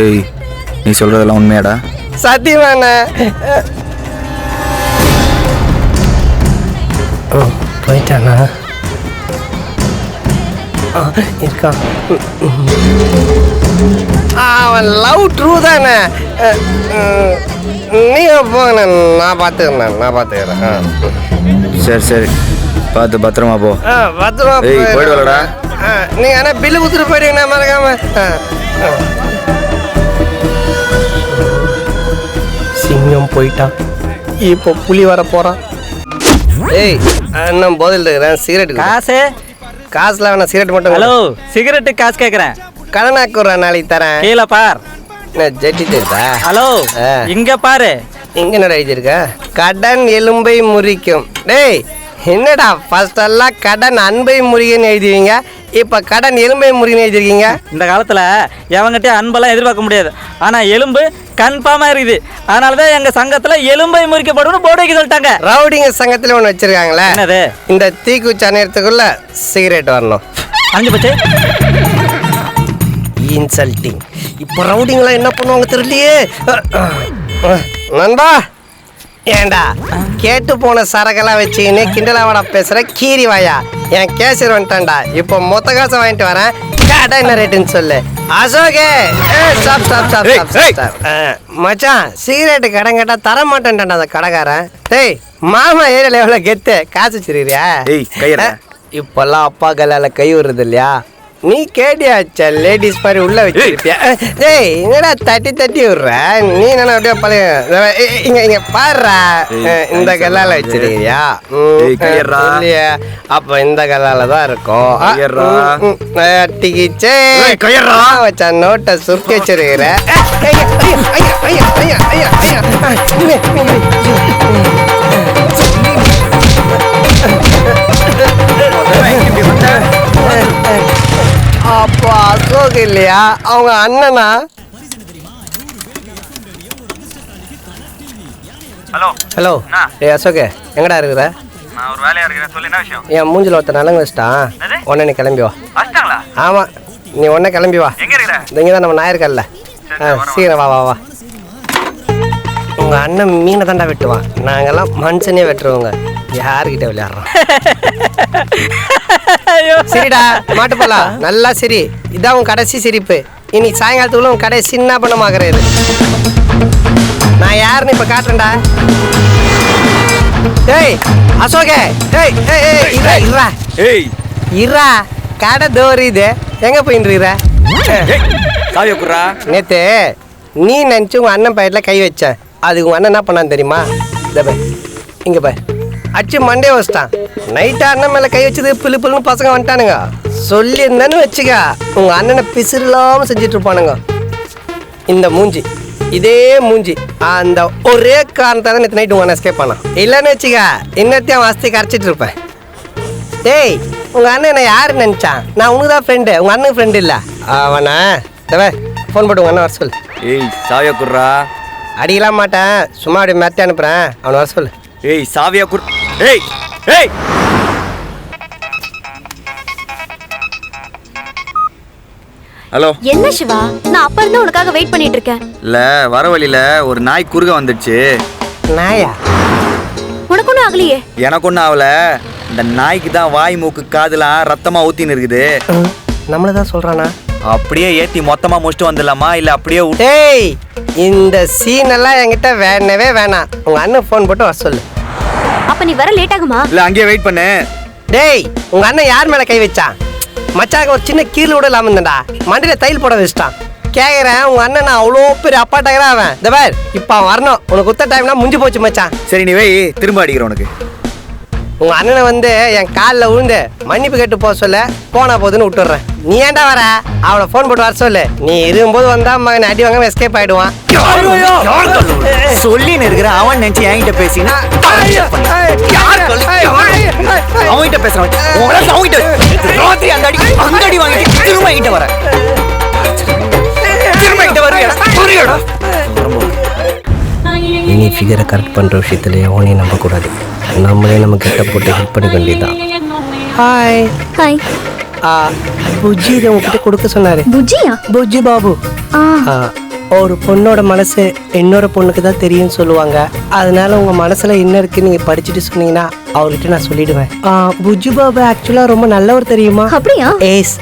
ஏய் நீ சொல்றதெல்லாம் உண்மையாடா? சத்தியமாண்ணே. போயிட்டானா? இருக்கான். அவன் லவ் ட்ரூ தானே. நீங்கள் போங்க, நான் பார்த்துக்கிறேன். சரி பார்த்து பத்திரமா போ. பத்திரமா போயிடுவாடா. நீங்கள் ஆனால் பில்லு கொடுத்துட்டு போயிடுங்கண்ணா மறக்காம. சிங்கம் போயிட்டான், இப்போ புலி வர போகிறான். ஏய் அண்ணன் போதில் இருக்கிறேன். சிகரெட் காசுல வேணா, சிகரெட் மட்டும். ஹலோ, சிகரெட்டு காசு கேக்குறேன். கடனாக்குறேன், நாளைக்கு தரேன். கீழே பார். ஜெட்டி தெரியுதா? ஹலோ, இங்க பாரு. இங்க என்ன எழுதியிருக்க? கடன் எலும்பை முறிக்கும். டேய் என்னடா ஃபர்ஸ்ட் எல்லாம் கடன் அன்பை முறிகன்னு எழுதுவீங்க, இப்ப கடன் எலும்பை முறிகன்னு எழுதிருக்கீங்க. இந்த காலத்துல எவங்கிட்ட அன்பெல்லாம் எதிர்பார்க்க முடியாது. ஆனா எலும்பு கன்ஃபார்மா இருக்குது. அதனாலதான் எங்க சங்கத்துல எலும்பை முறிக்கப்படும் போர்டு வைக்க சொல்லிட்டாங்க. ரவுடிங்க சங்கத்துல ஒண்ணு வச்சிருக்காங்களே, என்னது? இந்த தீக்குச்சி அணையத்துக்குள்ள சிகரெட் வரணும். அஞ்சு பச்சை இன்சல்ட்டிங். இப்போ ரவுடிங்களாம் என்ன பண்ணுவாங்க தெரியலையே. நண்பா ஏண்டா கேட்டு போன சரக்கெல்லாம் வச்சுக்கின்னு கிண்டலாவடா பேசுற கீரி வாயா. என் கேசர் வந்துட்டான்டா. இப்போ மொத்த காசை வாங்கிட்டு வரேன். கடை என்ன ரேட்டுன்னு சொல்லு. அசோகே மச்சான், சிகரெட்டு கடன் கேட்டா தர மாட்டேன்டா அந்த கடைக்காரன். டேய் மாமா ஏரியால எவ்வளவு கெத்து காசு வச்சிருக்கிறியா? இப்பெல்லாம் அப்பா கல்லால கை விடுறது இல்லையா? நீ கேட்டியாச்சா லேடிஸ் மாதிரி உள்ள வச்சிருப்பியா? டேய் என்னடா தட்டி விடுற நீ? என்ன அப்படியே பழைய இங்க பாடுறா. இந்த கல்லால வச்சிருக்கியா? இல்லையா? அப்ப இந்த கல்லால தான் இருக்கும். டிக்கிச்சே வச்சா நோட்டை சுருக்கி வச்சிருக்கிற. அப்போ அசோக் இல்லையா அவங்க அண்ணனா? ஹலோ ஏய் அசோக் எங்கடா இருக்கிற? நான் ஒரு வேலையா இருக்கிறேன். சொல்லு, என்ன விஷயம்? என் மூஞ்சில் ஒருத்தர் நலங்கு வச்சிட்டான். உடனே நீ கிளம்பி வா. ஆமா நீ ஒன்றே கிளம்பி வா. இங்கே தான் நம்ம நாயிருக்கல்ல. சீக்கிரம் வா வா வா. உங்கள் அண்ணன் மீனை தாண்டா வெட்டுவான். நாங்கெல்லாம் மனுஷனே வெட்டுருவோங்க. யாருக்கிட்ட விளையாடுறோம்? சரிடா மாட்டு போலாம். நல்லா சரி. இதான் உன் கடைசி சிரிப்பு. இன்னைக்கு சாயங்காலத்துக்குள்ள உன் கடை சின்ன பண்ணமாக்குறது. நான் யாருன்னு இப்போ காட்டுறேன்டா. ஏய் அசோகே, ஏய் ஏய் ஏய் இரா இரா ஏய் இரா. கடை தோறு இது. எங்கே போயின்னுற? சாவியை குடுறா. நேத்து நீ நினச்சி உங்கள் அண்ணன் பையட்டில் கை வச்சேன். அதுக்கு உங்கள் அண்ணன் என்ன பண்ணான்னு தெரியுமா? இந்த பை இங்கே பை அச்சு மண்டே வச்சிட்டான். நைட்டு அண்ணன் மேலே கை வச்சது பிள்ளு பிள்ளுன்னு பசங்க வந்துட்டானுங்க. சொல்லியிருந்தேன்னு வச்சுக்க உங்கள் அண்ணனை பிசிறில்லாமல் செஞ்சுட்டு இருப்பானுங்க. இந்த மூஞ்சி இதே மூஞ்சி அந்த ஒரே காரணத்தை தான் நேற்று நைட்டு உங்கள் அண்ணன் எஸ்கேப் பண்ணான். இல்லைன்னு வச்சுக்க இன்னத்தையும் வசதி கரைச்சிட்டு இருப்பேன். ஏய் உங்கள் அண்ணன் என்ன யாரு நினச்சான்? நான் உனக்கு தான் ஃப்ரெண்டு, உங்கள் அண்ணனுக்கு ஃப்ரெண்டு இல்லை. அவனா தவே ஃபோன் போட்டு உங்கள் அண்ணன் வர சொல்லு. ஏய் சாவியை குடுறா. அடிக்கலாம் மாட்டேன், சும்மா அப்படி மிரட்டி அனுப்புகிறேன். அவனை வர சொல்லு. ஏய் சாவியை குடு. ஏய் ஏய் ஹலோ. என்ன சிவா, நான் அப்ப இருந்து உனக்காக வெயிட் பண்ணிட்டு இருக்கேன். இல்ல வர வழியில ஒரு நாய் குறுக்க வந்துடுச்சு. நாயா? உனக்கு ஒன்றும் ஆகலையே? எனக்கு ஒன்றும் ஆகல. இந்த நாய்க்கு தான் வாய் மூக்கு காதுலாம் ரத்தமா ஊத்தின்னு இருக்குது. நம்மள தான் சொல்கிறானா? அப்படியே ஏத்தி மொத்தமா முடிச்சுட்டு வந்துடலாமா இல்ல அப்படியே ஏய் இந்த சீனெல்லாம் என்கிட்ட வேணவே வேணாம். உங்கள் அண்ணன் ஃபோன் போட்டு வர சொல்லு. அப்ப நீ வர லேட் ஆகுமா? இல்ல அங்கேயே வெயிட் பண்ணு. டேய் உங்கள் அண்ணன் யார் மேலே கை வச்சான்? மச்சாக்க ஒரு சின்ன கீழ் விட இல்லாமல் இருந்தேன்டா. மண்டியில் தையல் போட வச்சுட்டான். கேட்குறேன் உங்கள் அண்ணன் நான் அவ்வளோ பெரிய அப்பாட்டாகிறா அவன். இந்த பேர் இப்போ அவன் வரணும். உனக்கு குத்த டைம்னா முடிஞ்சு போச்சு மச்சான். சரி நீ போய் திரும்ப அடிக்கிறேன் உனக்கு. உங்கள் அண்ணனை வந்து என் காலில் விழுந்து மன்னிப்பு கேட்டு போக சொல்ல போனா போதுன்னு விட்டுடுறேன். நீ ஏன்டா வர? அவளை ஃபோன் போட்டு வர சொல்லு. நீ இருக்கும்போது வந்தா மகன் அடி வாங்க எஸ்கேப் ஆயிடுவான். சொல்லின்னு இருக்கிற அவன் நினைச்சு என்கிட்ட பேசினா அவன்கிட்ட பேசுறான். ராத்திரி அந்த அடி வாங்கிட்டு திரும்ப என்கிட்ட வர. இனி ஃபிகரை கரெக்ட் பண்ணுற விஷயத்துல எவனையும் நம்பக்கூடாது. நம்மளே நம்ம கிட்ட போட்டு ஹெல்ப் பண்ண வேண்டியதுதான். Hi hi. புஜ்ஜி இதை உங்ககிட்ட கொடுக்க சொன்னாரு. புஜ்ஜியா? புஜ்ஜி பாபு. ஒரு பொண்ணோட மனசு இன்னொரு பொண்ணுக்கு தான் தெரியும்னு சொல்லுவாங்க. அதனால உங்க மனசுல என்ன இருக்கு நீங்க படிச்சுட்டு சொன்னீங்கன்னா அவர்கிட்ட நான் சொல்லிடுவேன். புஜ்ஜி பாபு ஆக்சுவலா ரொம்ப நல்லவர் தெரியுமா? அப்படியா? ஏஸ்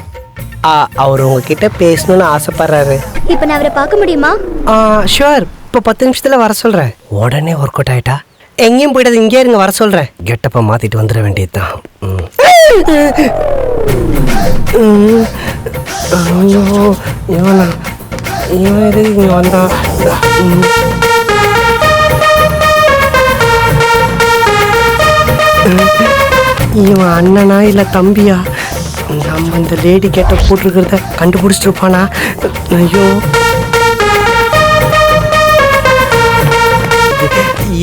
அவர் உங்ககிட்ட பேசணும்னு ஆசைப்படுறாரு. இப்ப நான் அவரை பார்க்க முடியுமா? ஷுவர். இப்போ 10 நிமிஷத்துல வர சொல்றேன். உடனே ஒர்க் அவுட் ஆயிட்டா எங்கேயும் போயிடாது. இங்கே இருங்க, வர சொல்றேன். கெட்டப்ப மாத்திட்டு வந்துட வேண்டியதுதான். ஐயோ இவனா இவன் எது இங்க வந்தான்? இவன் அண்ணனா இல்ல தம்பியா? நம்ம இந்த லேடி கேட்ட போட்டிருக்கிறத கண்டுபிடிச்சிட்டு இருப்பானா? ஐயோ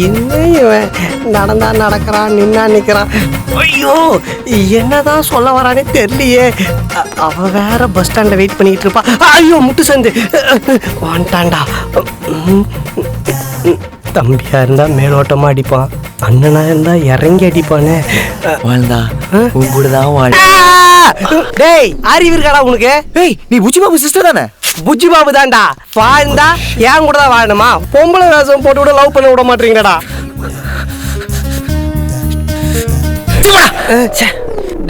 என்ன இவன் நடந்தா நடக்கிறான், நின்னா நிற்கிறான். ஐயோ என்னதான் சொல்ல வரானே தெரியலையே. அவன் வேற பஸ் ஸ்டாண்டில் வெயிட் பண்ணிட்டு இருப்பான். ஐயோ முட்டு சந்து வந்துட்டான்டா. தம்பியா இருந்தா மேலோட்டமா அடிப்பான், அண்ணனா இருந்தா இறங்கி அடிப்பானே. வாழ்ந்தா உன் கூட தான் வாழ். டேய் அறிவு இருக்காடா உனக்கு? ஏய் நீ புஜ்ஜி பாபு சிஸ்டர் தானே? புஜ்ஜி பாபு தான்டா. வாழ்ந்தா ஏன் கூட தான் வாழணுமா? பொம்பளை வேஷம் போட்டு விட லவ் பண்ண விட மாட்டீங்கடா.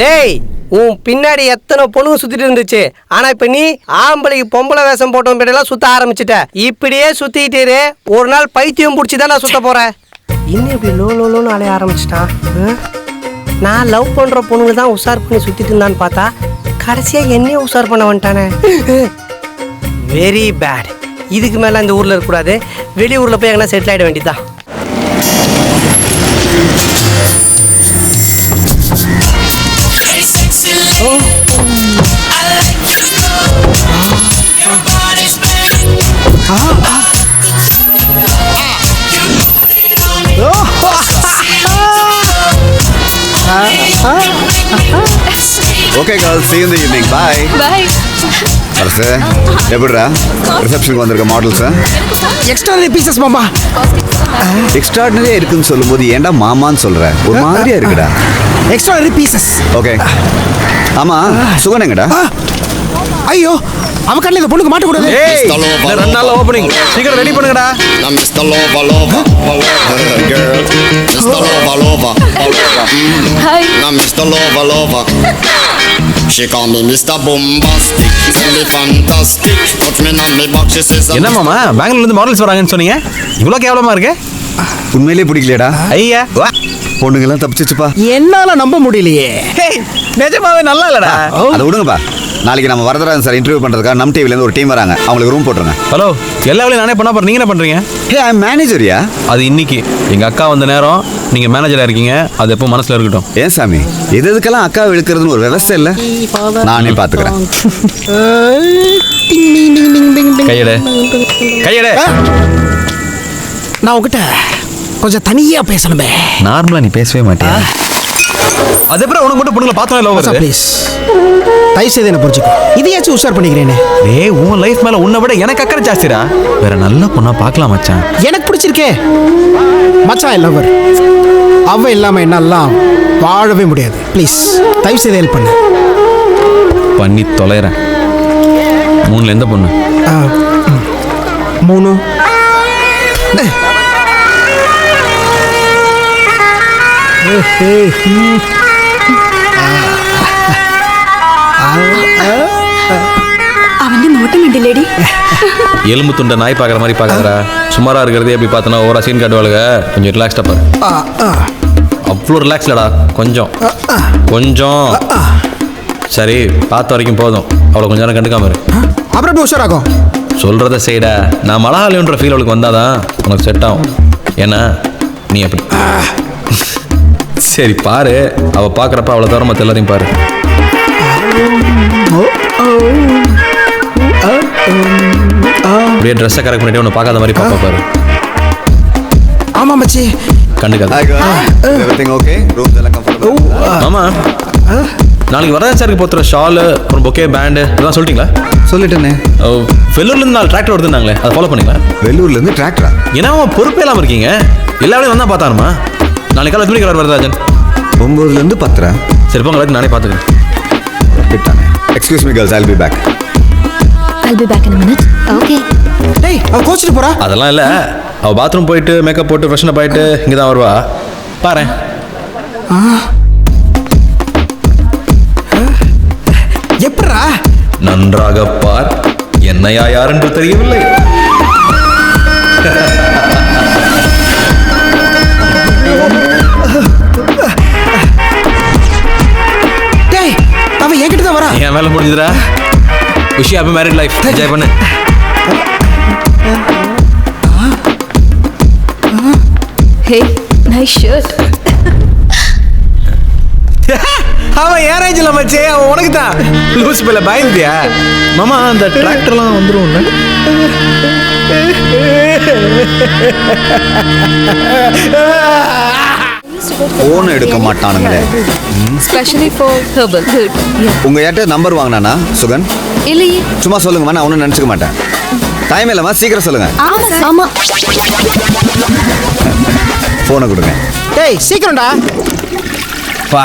டேய் உன் பின்னாடி எத்தனை பொண்ணுங்க சுத்திட்டு இருந்துச்சு. ஆனா இப்ப நீ ஆம்பளைக்கு பொம்பளை வேஷம் போட்டவன் பேரெல்லாம் சுத்த ஆரம்பிச்சுட்ட. இப்படியே சுத்திட்டு ஒரு நாள் பைத்தியம் பிடிச்சிதான் நான் சுத்த போறேன். இன்னும் இப்படி லோன்னு அலைய ஆரம்பிச்சிட்டான். நான் லவ் பண்ற பொண்ணுங்க தான் உஷார் பண்ணி சுத்திட்டு இருந்தான்னு பார்த்தா கடைசியா என்னையே உஷார் பண்ண வந்துட்டானே. Very bad. இதுக்கு மேல இந்த ஊர்ல இருக்கக்கூடாது. வெளியூர்ல போய் எங்கன்னா செட்டில் ஆயிட வேண்டியதுதான். Okay girls, see you in the evening. Bye. Bye. அரசு எப்படிடா ரிசப்ஷனுக்கு வந்திருக்க மாடல்ஸ்? எக்ஸ்ட்ராடனரி பீசஸ் மாமா. எக்ஸ்ட்ராடனரியா இருக்குன்னு சொல்லும்போது ஏன்டா மாமான்னு சொல்ற? ஒரு மாதிரியா இருக்குடா. Extraordinary pieces. ஓகே. ஆமா சுகன் எங்கடா? ஐயோ அவன் கண்ணில் இந்த பொண்ணுக்கு மாட்டக்கூடாது. ஏய், இந்த 2 நாள்ல ஓப்பனிங் சீக்கிரம் ரெடி பண்ணுங்கடா. Now Mr. Lover, lover, girl. Mr. Lover, lover, Hi. Now Mr. Lover, lover. She call me Mr. Bombastic, tell me fantastic. Touch me on me back, she says. என்ன மாமா பெங்களூர்ல இருந்து மாடல்ஸ் வராங்கன்னு சொன்னீங்க, இவ்வளவு கேவலமா இருக்கு? உண்மையிலேயே பிடிக்கலையடா? ஐயா பொண்ணுங்கெல்லாம் தப்பிச்சிச்சுப்பா. என்னால நம்ப முடியலையே. நிஜமாவே நல்லா இல்லடா. அதை விடுங்கப்பா. நாளைக்கு நம்ம வரதராஜன் சார் இன்டர்வியூ பண்றதுக்காக நம் டிவில இருந்து ஒரு டீம் வராங்க. அவங்களுக்கு ரூம் போட்டுருங்க. ஹலோ, எல்லா வேலையும் நானே பண்ணா நீங்க என்ன பண்றீங்க? ஹே, ஐ அம் மேனேஜர்யா. அது இன்னைக்கு எங்க அக்கா வந்த நேரம், நீங்க மேனேஜரா இருக்கீங்க, அது எப்போ மனசுல இருக்கட்டும். ஏன் சாமி, எதுக்கெல்லாம் அக்கா இழுக்கிறதுன்னு ஒரு விவசாய இல்ல? நானே பாத்துக்கிறேன். கையெடு கையெடு. நான் உங்ககிட்ட கொஞ்சம் தனியா பேசணுமே. நார்மலா நீ பேசவே மாட்டியா? அது அப்புறம் உனக்கு மட்டும் பொண்ணுங்களை பார்த்தா லவ் வருது? ப்ளீஸ் தயவு செய்து என்ன புரிஞ்சுக்கோ. இதையாச்சும் உஷார் பண்ணிக்கிறேனே. டேய், உன் லைஃப் மேல உன்னை விட எனக்கு அக்கறை ஜாஸ்திடா. வேற நல்ல பொண்ணா பார்க்கலாம் மச்சான். எனக்கு பிடிச்சிருக்கே மச்சான் லவர். அவ இல்லாம என்னாலாம் வாழவே முடியாது. ப்ளீஸ் தயவு செய்து ஹெல்ப் பண்ணு. பண்ணி தொலைறேன். 3ல எந்த பொண்ணு? 3. அவன் நோட்டமிண்டி லேடி. எலும்பு துண்ட நாய் பார்க்குற மாதிரி பார்க்காதடா. சுமாரா இருக்கிறதே எப்படி பார்த்தனா ஓவரா சீன் காட்டுவாளுங்க. கொஞ்சம் ரிலாக்ஸ்டா பாரு. அவ்வளோ ரிலாக்ஸ்லடா. கொஞ்சம் கொஞ்சம் சரி, பார்த்த வரைக்கும் போதும். அவ்வளோ கொஞ்ச நேரம் கண்டுக்காம இரு. அப்புறம் எப்படி உஷாராகும்? சொல்கிறத செய்டா. நான் மலஹாலின்ற ஃபீல் அவளுக்கு வந்தாதான் உனக்கு செட் ஆகும். ஏன்னா நீ அப்படி. சரி பாரு, அவள் பார்க்குறப்ப அவளை தவிர மற்ற எல்லாரையும் பாரு. அப்படியே ட்ரெஸ்ஸை கரெக்ட் பண்ணிட்டு உன்னை பார்க்காத மாதிரி பாப்பா பாரு. ஆமா மச்சி, கண்டுக்காது. Everything okay? ரூம்ஸ் எல்லாம் கம்ஃபர்ட்டபிள்? ஆமா. நாளைக்கு வரதன் சாருக்கு போத்துற ஷாலு, அப்புறம் பொக்கே, பேண்டு இதெல்லாம் சொல்லிட்டீங்களா? சொல்லிட்டேனே. வெள்ளூர்லேருந்து 4 டிராக்டர் வருதுன்னாங்களே, அதை ஃபாலோ பண்ணிங்களா? வெள்ளூர்லேருந்து டிராக்டரா? ஏன்னா அவன் பொறுப்பே இல்லாமல் இருக்கீங்க. எல்லா வேலையும் வந்தால் பார்த்தாருமா. நாளைக்கு காலை 8 மணிக்கு வர வரதராஜன். 9லேருந்து 10. சரி போங்க, நானே பார்த்துக்கிறேன். விட்டானே. Excuse me girls, I'll be back. I'll be back in a minute. Okay. டேய் அவ கோச்சிட்டு போறா. அதெல்லாம் இல்லை, அவள் பாத்ரூம் போயிட்டு மேக்கப் போட்டு ஃப்ரெஷ்ஷன் அப் ஆகிட்டு இங்கே தான் வருவா. பாரு. எப்படா? நன்றாக பார், என்னையா யார் என்று தெரியவில்லை. டேய் அவ என்கிட்ட தான் வரா. என் வேலை முடிஞ்சுதுடா. Wish happy married life. Enjoy பண்ணு. Hey, nice shirt. அவன் ஏன் ரேஞ்சில் மச்சே, அவன் உனக்கு தான். லூஸ் பிள்ளை பயந்துட்டியா? மாமா அந்த டிராக்டர்லாம் வந்துரும்ல. ஃபோன் எடுக்க மாட்டானுங்களே. Especially for herbal. Good. Yeah. உங்க யார்ட்ட நம்பர் வாங்கினானா சுகன்? இல்லையே. சும்மா சொல்லுங்கம்மா, நான் ஒன்றும் நினச்சிக்க மாட்டேன். டைம் இல்லைம்மா, சீக்கிரம் சொல்லுங்க. ஆமா. ஃபோனை கொடுங்க. டேய் சீக்கிரம்டா. பா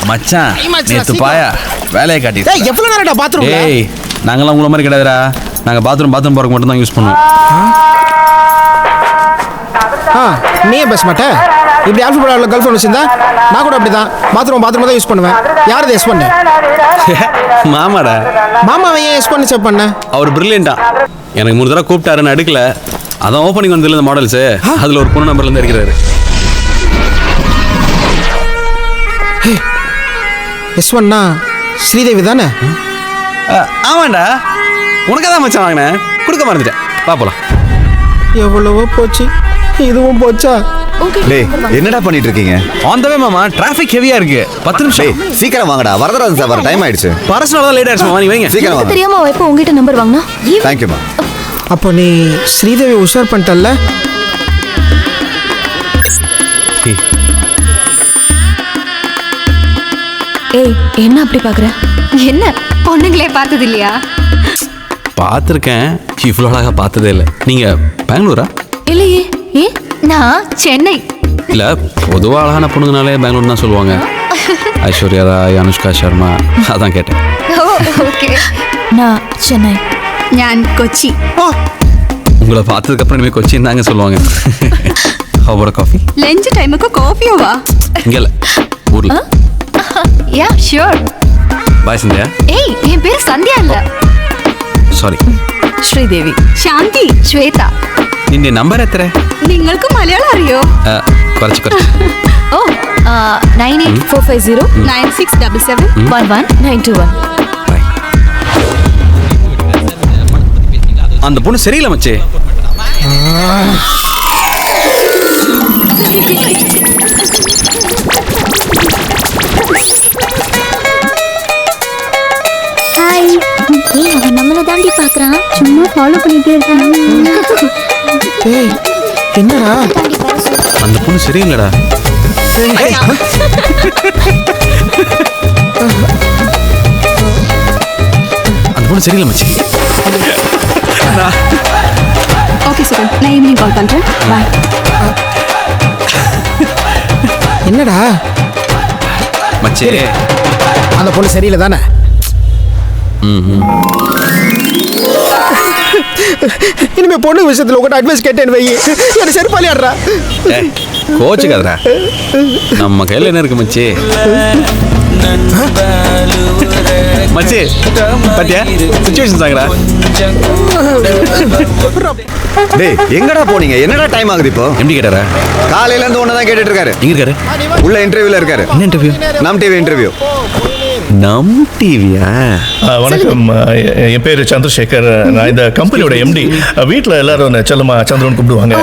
மச்சான், நேத்து பாயா வேலையை காட்டி. டேய் எவ்வளவு நேரம்டா பாத்ரூம்ல? ஏய், நாங்கெல்லாம் உங்களை மாதிரி கிடையாதுடா. நாங்கள் பாத்ரூம் போறதுக்கு மட்டும் தான் யூஸ் பண்ணுவோம். நீயே பேச மாட்டேன். இப்படி ஆல்ஃபபெட்ல கேர்ள் ஃப்ரெண்ட் வச்சிருந்தா நான் கூட அப்படிதான் பாத்ரூம் தான் யூஸ் பண்ணுவேன். யாரது எஸ் பண்ண? மாமாடா. மாமாவை ஏன் எஸ் பண்ணி செக் பண்ண? அவர் பிரில்லியண்டா. எனக்கு 3 தடவை கூப்பிட்டாரு, நான் எடுக்கல. அதான் ஓப்பனிங் வந்ததில்ல இந்த மாடல்ஸு, அதில் ஒரு பொண்ணு நம்பர்லேருந்து இருக்கிறாரு. எஸ் ஒன்னா ஸ்ரீதேவி தானே? ஆமாண்டா, உனக்கு தான் மச்சான் வாங்கினேன், கொடுக்க மறந்துட்டேன். பாப்பலாம். எவ்வளவோ போச்சு, இதுவும் போச்சா? டேய் என்னடா பண்ணிட்டு இருக்கீங்க? ஆன் த வே மாமா, டிராஃபிக் ஹெவியா இருக்கு. 10 நிமிஷம். சீக்கிரம் வாங்கடா, வரதராஜன் சார் வர டைம் ஆயிடுச்சு. பர்சனலா தான் லேட் ஆயிடுச்சு. நீ வைங்க. சீக்கிரம் வாங்க. தெரியாம எப்போ உங்ககிட்ட நம்பர் வாங்கினா? தேங்க்யூமா. அப்போ நீ ஸ்ரீதேவி உஷார் பண்ணிட்டல்ல? ஏய், என்ன அப்படி பாக்குற? என்ன பொண்ணுங்களே பார்த்தது இல்லையா? பார்த்துருக்கேன், இவ்வளோ அழகா பார்த்ததே இல்லை. நீங்க பெங்களூரா? இல்லையே. ஏ, நான் சென்னை. இல்லை, பொதுவாக அழகான பொண்ணுங்கனாலே பெங்களூர் தான் சொல்லுவாங்க. ஐஸ்வர்யா ராய், அனுஷ்கா சர்மா, அதான் கேட்டேன். ஓகே. நான் சென்னை. ഞാൻ കൊച്ചി. உங்களை பார்த்ததுக்கு அப்புறம் இனிமே கொச்சின் தாங்க சொல்லுவாங்க. அவரோட காஃபி ലഞ്ച് ടൈമൊക്കെ കോഫിയോ വാ? இங்க இல்ல, ஊர்ல. Yeah sure. பாய் சந்தியா. ஏய் என் பேர் சந்தியா இல்ல. சாரி. ശ്രീദേവി. ശാന്തി. ശ്വേത. നിന്റെ നമ്പർ എത്ര? നിങ്ങൾക്ക് മലയാളം അറിയോ? കുറച്ച്. ஓ 9845 9677 11921. அந்த பொண்ணு சரியில்லை மச்சே. ஹாய். ஏய் அவன் நம்மள தாண்டி பார்க்கறான். சும்மா ஃபாலோ பண்ணிட்டே இருக்கான். ஏய் என்னடா? அந்த பொண்ணு சரியில்லடா. அந்த பொண்ணு சரியில்லை மச்சி. ஓகே சார், நான் ஈவினிங் கால் பண்றேன். பை. என்னடா மச்சே, அந்த பொண்ணு சரியில்லை தானே? இனிமே பொண்ணு விஷயத்துல உங்கள்கிட்ட அட்வைஸ் கேட்டேன்னு வை, என்ன செருப்பாளி ஆடுறா. கோச்சுக்காதடா, நம்ம கையில் என்ன இருக்கு மச்சி? மச்சி பாத்தியா சிச்சுவேஷன் சாங்கடா. டேய் எங்கடா போனீங்க? என்னடா டைம் ஆகுது இப்போ? எப்படி கேட்டாரா? காலையில இருந்து ஒண்ணு தான் கேட்டுட்டு இருக்காரு. எங்க இருக்காரு? உள்ள இன்டர்வியூல இருக்காரு. என்ன இன்டர்வியூ? நம் டிவி இன்டர்வியூ. நம் டிவியா? வணக்கம், என் பேர் சந்திரசேகர். நான் இந்த கம்பெனியோட எம்டி. வீட்டில் எல்லாரும் செல்லமா சந்திரன் கூப்பிடுவாங்க.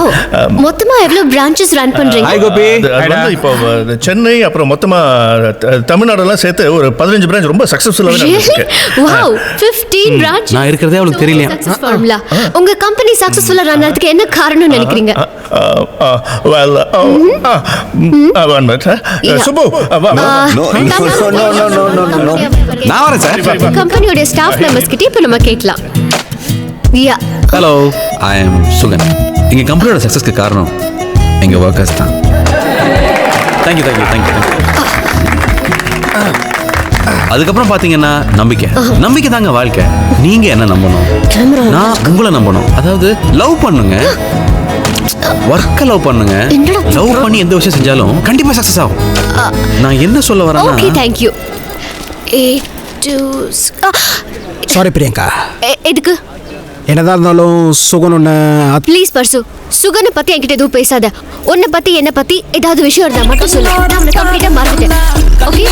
மொத்தமா எவ்வளவு பிரான்ச்சஸ் ரன் பண்றீங்க? ஹாய் கோபி. அது வந்து இப்போ சென்னை அப்புறம் மொத்தமா தமிழ்நாடெல்லாம் சேர்த்து ஒரு 15 பிரான்ச் ரொம்ப சக்சஸ்ஃபுல்லாக நடந்துருக்கு. Wow 15 branch. நான் இருக்கிறதே அவளுக்கு தெரியலையா? Success formula. உங்க கம்பெனி சக்சஸ்ஃபுல்லா ரன் ஆகிறதுக்கு என்ன காரணம்னு நினைக்கிறீங்க? சுப்பு நான் வரேன் சார். கம்பெனியோட ஸ்டாஃப் மெம்பர்ஸ் கிட்ட இப்ப நம்ம கேட்கலாம். Yeah. Hello, I am Sugan. எங்க கம்பெனியோட சக்சஸ்க்கு காரணம் எங்க ஒர்க்கர்ஸ் தான். Thank you thank you thank you. அதுக்கப்புறம் பாத்தீங்கன்னா நம்பிக்கை தாங்க வாழ்க்கை. நீங்க என்ன நம்பணும், நான் உங்களை நம்பணும். அதாவது லவ் பண்ணுங்க, ஒர்க்க லவ் பண்ணுங்க. லவ் பண்ணி எந்த விஷயம் செஞ்சாலும் கண்டிப்பா சக்சஸ் ஆகும். நான் என்ன சொல்ல வரேன்னா, ஓகே தேங்க்யூ. சாரி பிரியங்கா. எதுக்கு? என்னதான் இருந்தாலும் சுகன் ஒன்று. ப்ளீஸ் பர்சு, சுகனை பத்தி என்கிட்ட எதுவும் பேசாத. உன்னை பத்தி என்ன பத்தி ஏதாவது விஷயம் இருந்தா மட்டும் சொல்லு. நான் உன்னை கம்ப்ளீட்டா மறந்துட்டேன். ஓகே?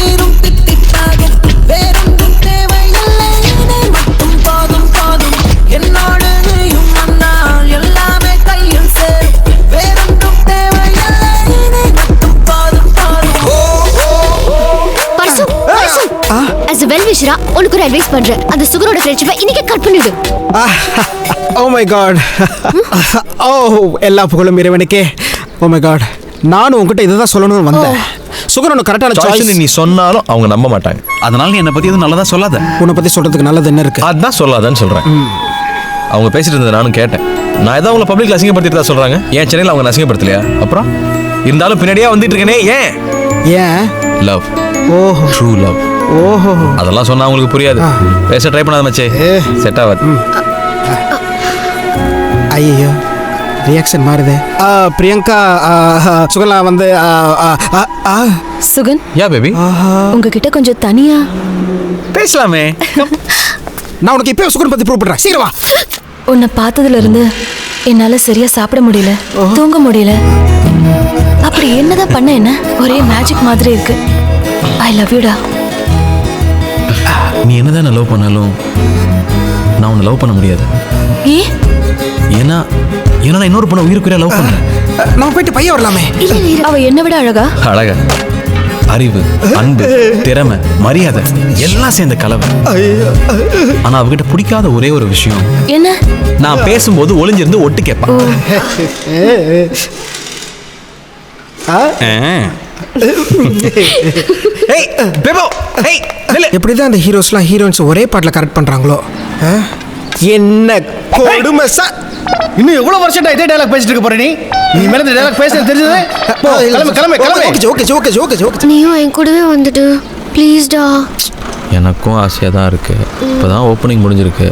As a well-wisher, உனக்கு ஒரு அட்வைஸ் பண்றேன். அந்த சுகரோட ஃப்ரெண்ட்ஷிப்பை இன்னைக்கு கட் பண்ணிடு. Oh my God. ஓ எல்லா புகழும் இறைவனுக்கே. ஓ மை காட், நானும் உங்ககிட்ட இதை தான் சொல்லணும்னு வந்தேன். சுகர் உனக்கு கரெக்டான சாய்ஸ் நீ சொன்னாலும் அவங்க நம்ப மாட்டாங்க. அதனால நீ என்னை பத்தி எதுவும் நல்லதா சொல்லாத. உன்னை பத்தி சொல்றதுக்கு நல்லது என்ன இருக்கு? அதான் சொல்லாதான்னு சொல்றேன். அவங்க பேசிட்டு இருந்தது நானும் கேட்டேன். நான் ஏதாவது அவங்களை பப்ளிக் அசிங்கப்படுத்திட்டு தான் சொல்றாங்க. ஏன் சென்னையில் அவங்க அசிங்கப்படுத்தலையா? அப்புறம் இருந்தாலும் பின்னாடியே வந்துட்டு இருக்கேனே, ஏன்? லவ். ஓஹோ, ட்ரூ லவ். ஓஹோ, அதெல்லாம் சொன்னா உங்களுக்கு புரியாது. பேச ட்ரை பண்ணாத மச்சே, செட் ஆகாது. ஐயோ, ரியாக்ஷன் மாறுது. பிரியங்கா, சுகலா வந்து சுகன். யா பேபி, உங்ககிட்ட கொஞ்சம் தனியா பேசலாமே. நான் உனக்கு இப்பவே சுகன் பத்தி ப்ரூவ் பண்றேன். சீக்கிரம் வா. உன்னை பார்த்ததுல இருந்து என்னால சரியா சாப்பிட முடியல, தூங்க முடியல. அப்படி என்னதான் பண்ண என்ன ஒரே மேஜிக் மாதிரி இருக்கு. ஐ லவ் யூடா. நீ என்னதான் லவ் பண்ணாலும் நான் உன்னை லவ் பண்ண முடியாது. ஏன்னா நான் இன்னொரு பொண்ணை உயிருக்குரிய லவ் பண்றேன். நம்ம போயிட்டு பையன் வரலாமே. அவ என்ன விட அழகா, அறிவு, அன்பு, திறமை, மரியாதை எல்லாம் சேர்ந்த கலவை. ஆனா அவகிட்ட பிடிக்காத ஒரே ஒரு விஷயம் என்ன? நான் பேசும்போது ஒளிஞ்சிருந்து ஒட்டு கேட்பான். எப்படிதான் அந்த ஹீரோஸ்லாம் ஹீரோயின்ஸ் ஒரே பாட்டில் கரெக்ட் பண்றாங்களோ? என்ன கொடுமை சார். இன்னும் எவ்வளவு வருஷம் இதே டயலாக் பேசிட்டு இருக்க போற? நீ மேல இந்த டயலாக் பேசுறது தெரிஞ்சது? கிளம்பு. ஓகே. நீயும் என் கூடவே வந்துட்டு ப்ளீஸ் டா. எனக்கும் ஆசையாக தான் இருக்குது. இப்போ தான் ஓப்பனிங் முடிஞ்சிருக்கு.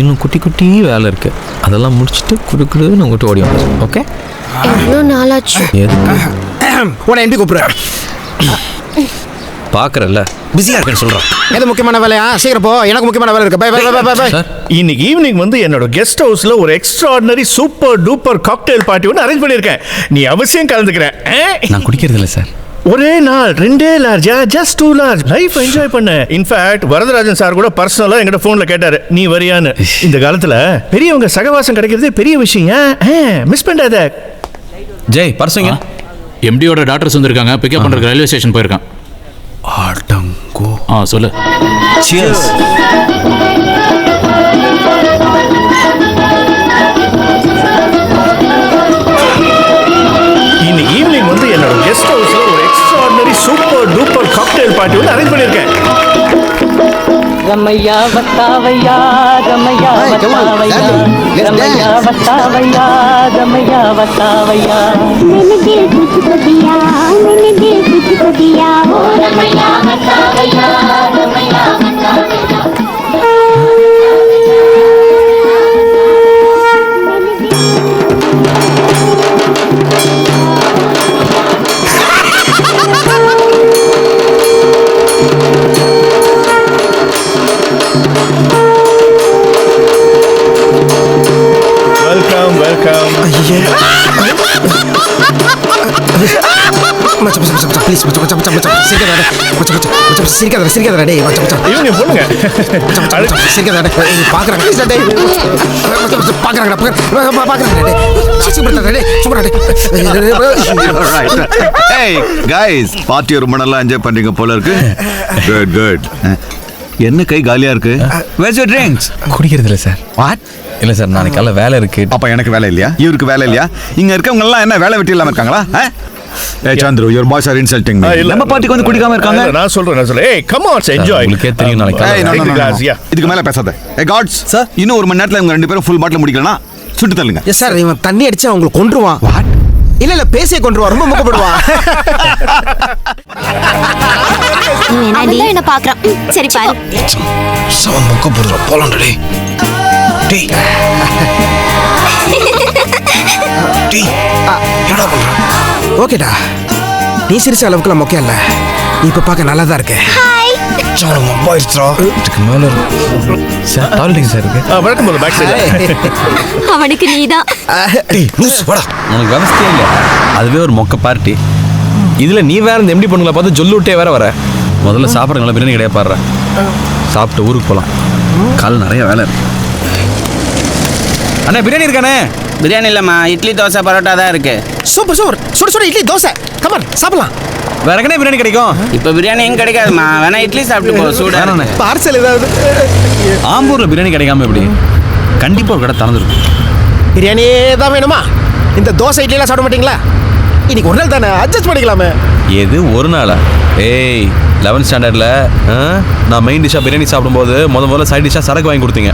இன்னும் குட்டி குட்டி வேலை இருக்குது. அதெல்லாம் முடிச்சுட்டு குடுக்குறதுன்னு உங்கள்கிட்ட ஓடி வந்து. ஓகே, எவ்வளோ நாளாச்சு? எதுக்கு உன்னை எப்படி கூப்பிடுறேன்? பார்க்குறல்ல பிஸியாக இருக்கேன்னு சொல்கிறேன். எது முக்கியமான வேலையா? சீக்கிரம் போ, எனக்கு முக்கியமான வேலை இருக்கு. By by by by by. இன்னைக்கு ஈவினிங் வந்து என்னோட கெஸ்ட் ஹவுஸ்ல ஒரு extraordinary super duper cocktail party ஒன்று அரேஞ்ச் பண்ணியிருக்கேன். நீ அவசியம் கலந்துக்கிறேன். நான் குடிக்கிறது இல்லை சார். ஒரே நாள் 2 லார்ஜா, ஜஸ்ட் 2 லார்ஜ். லைஃப் என்ஜாய் பண்ண. இன்ஃபேக்ட் வரதராஜன் சார் கூட பர்சனலா என்கிட்ட போன்ல கேட்டாரு நீ வரியான்னு. இந்த காலத்துல பெரியவங்க சகவாசம் கிடைக்கிறதே பெரிய விஷயம். மிஸ் பண்ணாத. ஜெய் பர்சங்க எம்டியோட டாக்டர்ஸ் வந்திருக்காங்க. பிக்கப் பண்றதுக்கு ரயில்வே ஸ்டேஷன் போயிருக்கான். ஆட்டங்கோ. சொல்லு. சியர்ஸ். இன்னைக்கு ஈவினிங் வந்து என்னோட கெஸ்ட் ஹவுஸ்ல ஒரு extraordinary super duper cocktail party ஒன்று அரேஞ்ச் பண்ணியிருக்கேன். ரமையா வத்தாவையா ரமையா வத்தாவையா ரமையா வத்தாவையா ரமையா வத்தாவையா मैंने दिल तुझको दिया मैंने दिल तुझको दिया ओ रமையா वतावैया रமையா वतावैया வெல்கம் வெல்கம். இவங்க பொண்ணுங்க பார்ட்டியை ரொம்ப நல்லா என்ஜாய் பண்றீங்க போல இருக்கு. Good good. என்ன கை காலியா இருக்கு? Where's your drinks? குடிக்கிறது இல்லை சார். வாட்? இல்லை சார், நாளைக்கு காலைல வேலை இருக்கு. அப்ப எனக்கு வேலை இல்லையா? இவருக்கு வேலை இல்லையா? இங்க இருக்கவங்க எல்லாம் என்ன வேலை வெட்டி இல்லாம இருக்காங்களா? ஏய் Chandru, your boys are insulting me. நம்ம பார்ட்டிக்கு வந்து குடிக்காம இருக்காங்க. நான் சொல்றேன். ஏய் கம் ஆன் என்ஜாய். உங்களுக்கே தெரியும் நாளைக்கு. இதுக்கு மேல பேசாத. ஏய் காட்ஸ் சார், இன்னும் 1 மணி நேரத்துல இவங்க 2 பேரும் ஃபுல் பாட்டில் முடிக்கலனா சுட்டு தள்ளுங்க. எஸ் சார், இவன் தண்ணி அடிச்சு அவங்களை கொன்றுவான். வாட்? இல்ல பேசே கொன்றுவான். ரொம்ப முக்கப்படுவான். என்ன பாக்குறான்? சரி பாரு. சவன் முக்க போடுற போலாம். டேய் டேய் டேய் என்னடா பண்ற? ஓகேடா, நீ சிரிச்ச அளவுக்கு மொக்க இல்ல. இப்ப பார்க்க நல்லா தான் இருக்கு. Sir mobile throw. இதுக்கு மேல சார் டால்டிங் சார் இருக்கு. Welcome to back side. அவனுக்கு நீதான். டேய் லூஸ் வாடா. உனக்கு விவசாயம் இல்லை. அதுவே ஒரு மொக்க பார்ட்டி. இதுல நீ வேற இந்த எம்டி பொண்ணுங்களை பார்த்து ஜொல்லு விட்டே வேற வர. முதல்ல சாப்பிட்றவங்கள பிரியாணி கிடையாது பாடுற. சாப்பிட்டு ஊருக்கு போகலாம். கால் நிறைய வேலை இருக்கு. அண்ணா பிரியாணி இருக்கானே? பிரியாணி இல்லைம்மா, இட்லி தோசை பரோட்டா தான் இருக்கு. Super super. சுட சுட இட்லி தோசை. கமான் சாப்பிடலாம். வேற எங்கனே பிரியாணி கிடைக்கும்? இப்போ பிரியாணி எங்க கிடைக்காதுமா, வேணா இட்லி சாப்பிட்டு போ. சூடான பார்சல் ஏதாவது. ஆம்பூர்ல பிரியாணி கிடைக்காம எப்படி? கண்டிப்பா ஒரு கடை திறந்துருக்கும். பிரியாணியே தான் வேணுமா? இந்த தோசை இட்லிலாம் சாப்பிட மாட்டீங்களா? இன்னைக்கு ஒரு நாள் தானே, அட்ஜஸ்ட் பண்ணிக்கலாமே. எது ஒரு நாளா? ஏய் 11th ஸ்டாண்டர்டில் நான் மெயின் டிஷ்ஷாக பிரியாணி சாப்பிடும்போது முதல்ல சைட் டிஷ்ஷாக சரக்கு வாங்கி கொடுத்தீங்க.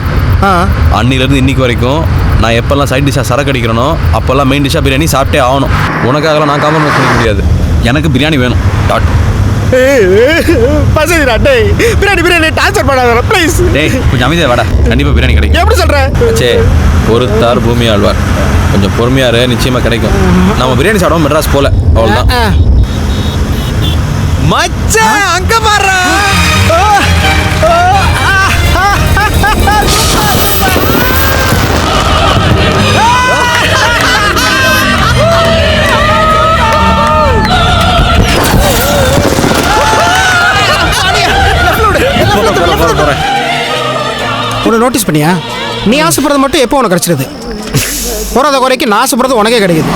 அன்னிலேருந்து இன்னைக்கு வரைக்கும் நான் எப்போல்லாம் சைட் டிஷ்ஷாக சரக்கு அடிக்கிறனோ அப்போல்லாம் மெயின் டிஷ்ஷாக பிரியாணி சாப்பிட்டே ஆகணும். உனக்காகலாம் நான் காம்ப்ரமைஸ் பண்ணிக்க முடியாது. எனக்கு பிரியாணி வேணும். டாட். பிரியாணி ட்ரான்ஸ்ஃபர் பண்ணாத ப்ளீஸ். டேய் கொஞ்சம் அமைதியாக வாடா. கண்டிப்பாக பிரியாணி கிடைக்கும். எப்படி சொல்கிறேன்? சே பொறுத்தார் பூமி ஆழ்வார். கொஞ்சம் பொறுமையாரு, நிச்சயமாக கிடைக்கும். நம்ம பிரியாணி சாப்பிடுவோம், மெட்ராஸ் போல. அவ்வளோதான். மச்சான் அங்க பாரு. உன்னை நோட்டீஸ் பண்ணியா? நீ ஆசைப்படுறது மட்டும் எப்போ உனக்கு கிடைச்சிருது? போறாத குறைக்கு நான் ஆசைப்படுறது உனக்கே கிடைக்குது.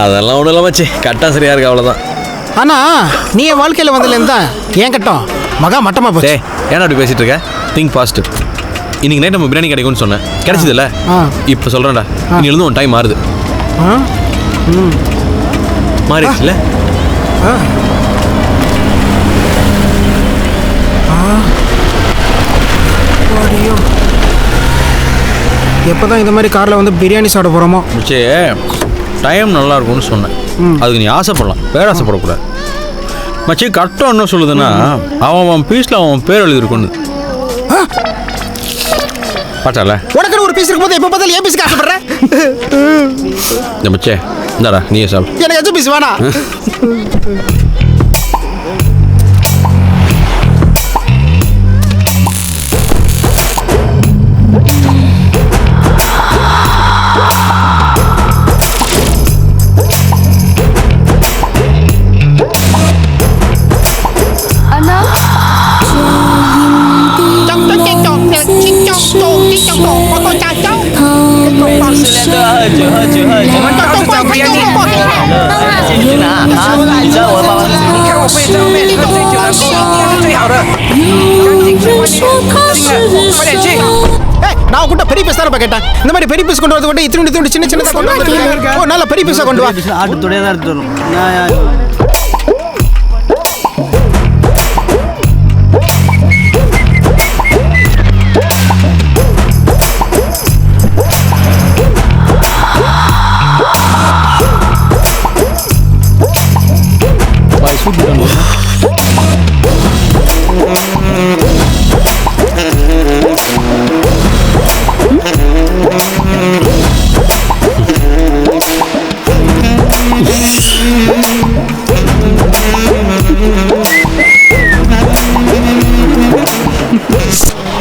அதெல்லாம் ஒன்றும் இல்லை மச்சி, கரெக்டாக சரியா இருக்கு, அவ்வளோதான். ஆனா நீ என் வாழ்க்கையில வந்ததுலேருந்து தான் ஏன் கட்டம் மகா மட்டமா போச்சு. ஏன்னா அப்படி பேசிட்டு இருக்க? Think positive. இன்னைக்கு நைட் நம்ம பிரியாணி கிடைக்கும்னு சொன்னேன், கிடைச்சதுல்ல? இப்போ சொல்கிறேன்டா, இனி எழுந்து உன் டைம் மாறுது. மாறிடுச்சுல? எப்போதான் இந்த மாதிரி காரில் வந்து பிரியாணி சாப்பிட போகிறோமோ? சரி, டைம் நல்லா இருக்கும்னு சொன்னேன். அதுக்கு நீ ஆசைப்படலாம், பேராசைப்படக்கூடாது. மச்சி கட்டம் என்ன சொல்லுதுன்னா அவன் பீஸ்ல அவன் பேர் எழுதிருக்கொண்டு பாட்டால உனக்கு ஒரு பீஸ் இருக்கும்போது எப்ப பார்த்தாலும் ஏன் பீஸ் ஆசைப்படுற? இந்த மச்சே இந்தாடா நீயே சாப்பிடு. எனக்கு எச்ச பீஸ் வேணாம். நான் கூட பெரிய பீஸ் தான் கேட்டேன். இந்த மாதிரி பெரிய பீஸ் கொண்டு வரது கொண்டு இத்தினி சின்ன சின்னதா கொண்டு வந்து ஓ நல்ல பெரிய பீஸா கொண்டு வா. ஆட்டு தொடையா தான் எடுத்து வரும்.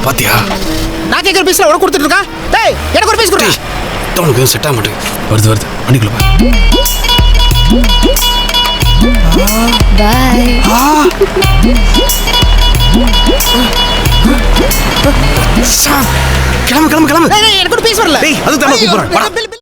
பாத்தியா நான் கேக்குற பீஸ்ல உனக்கு கொடுத்துட்டு இருக்கா? டேய் எனக்கு ஒரு பீஸ் குடு. உனக்கு செட் ஆக மாட்டேங்குது. வருது அன்னைக்குள்ள பாய். கிளம்பு. எனக்கு ஒரு பீஸ் வரல. டேய் அதுக்கு தான் கூப்பிடுறேன்.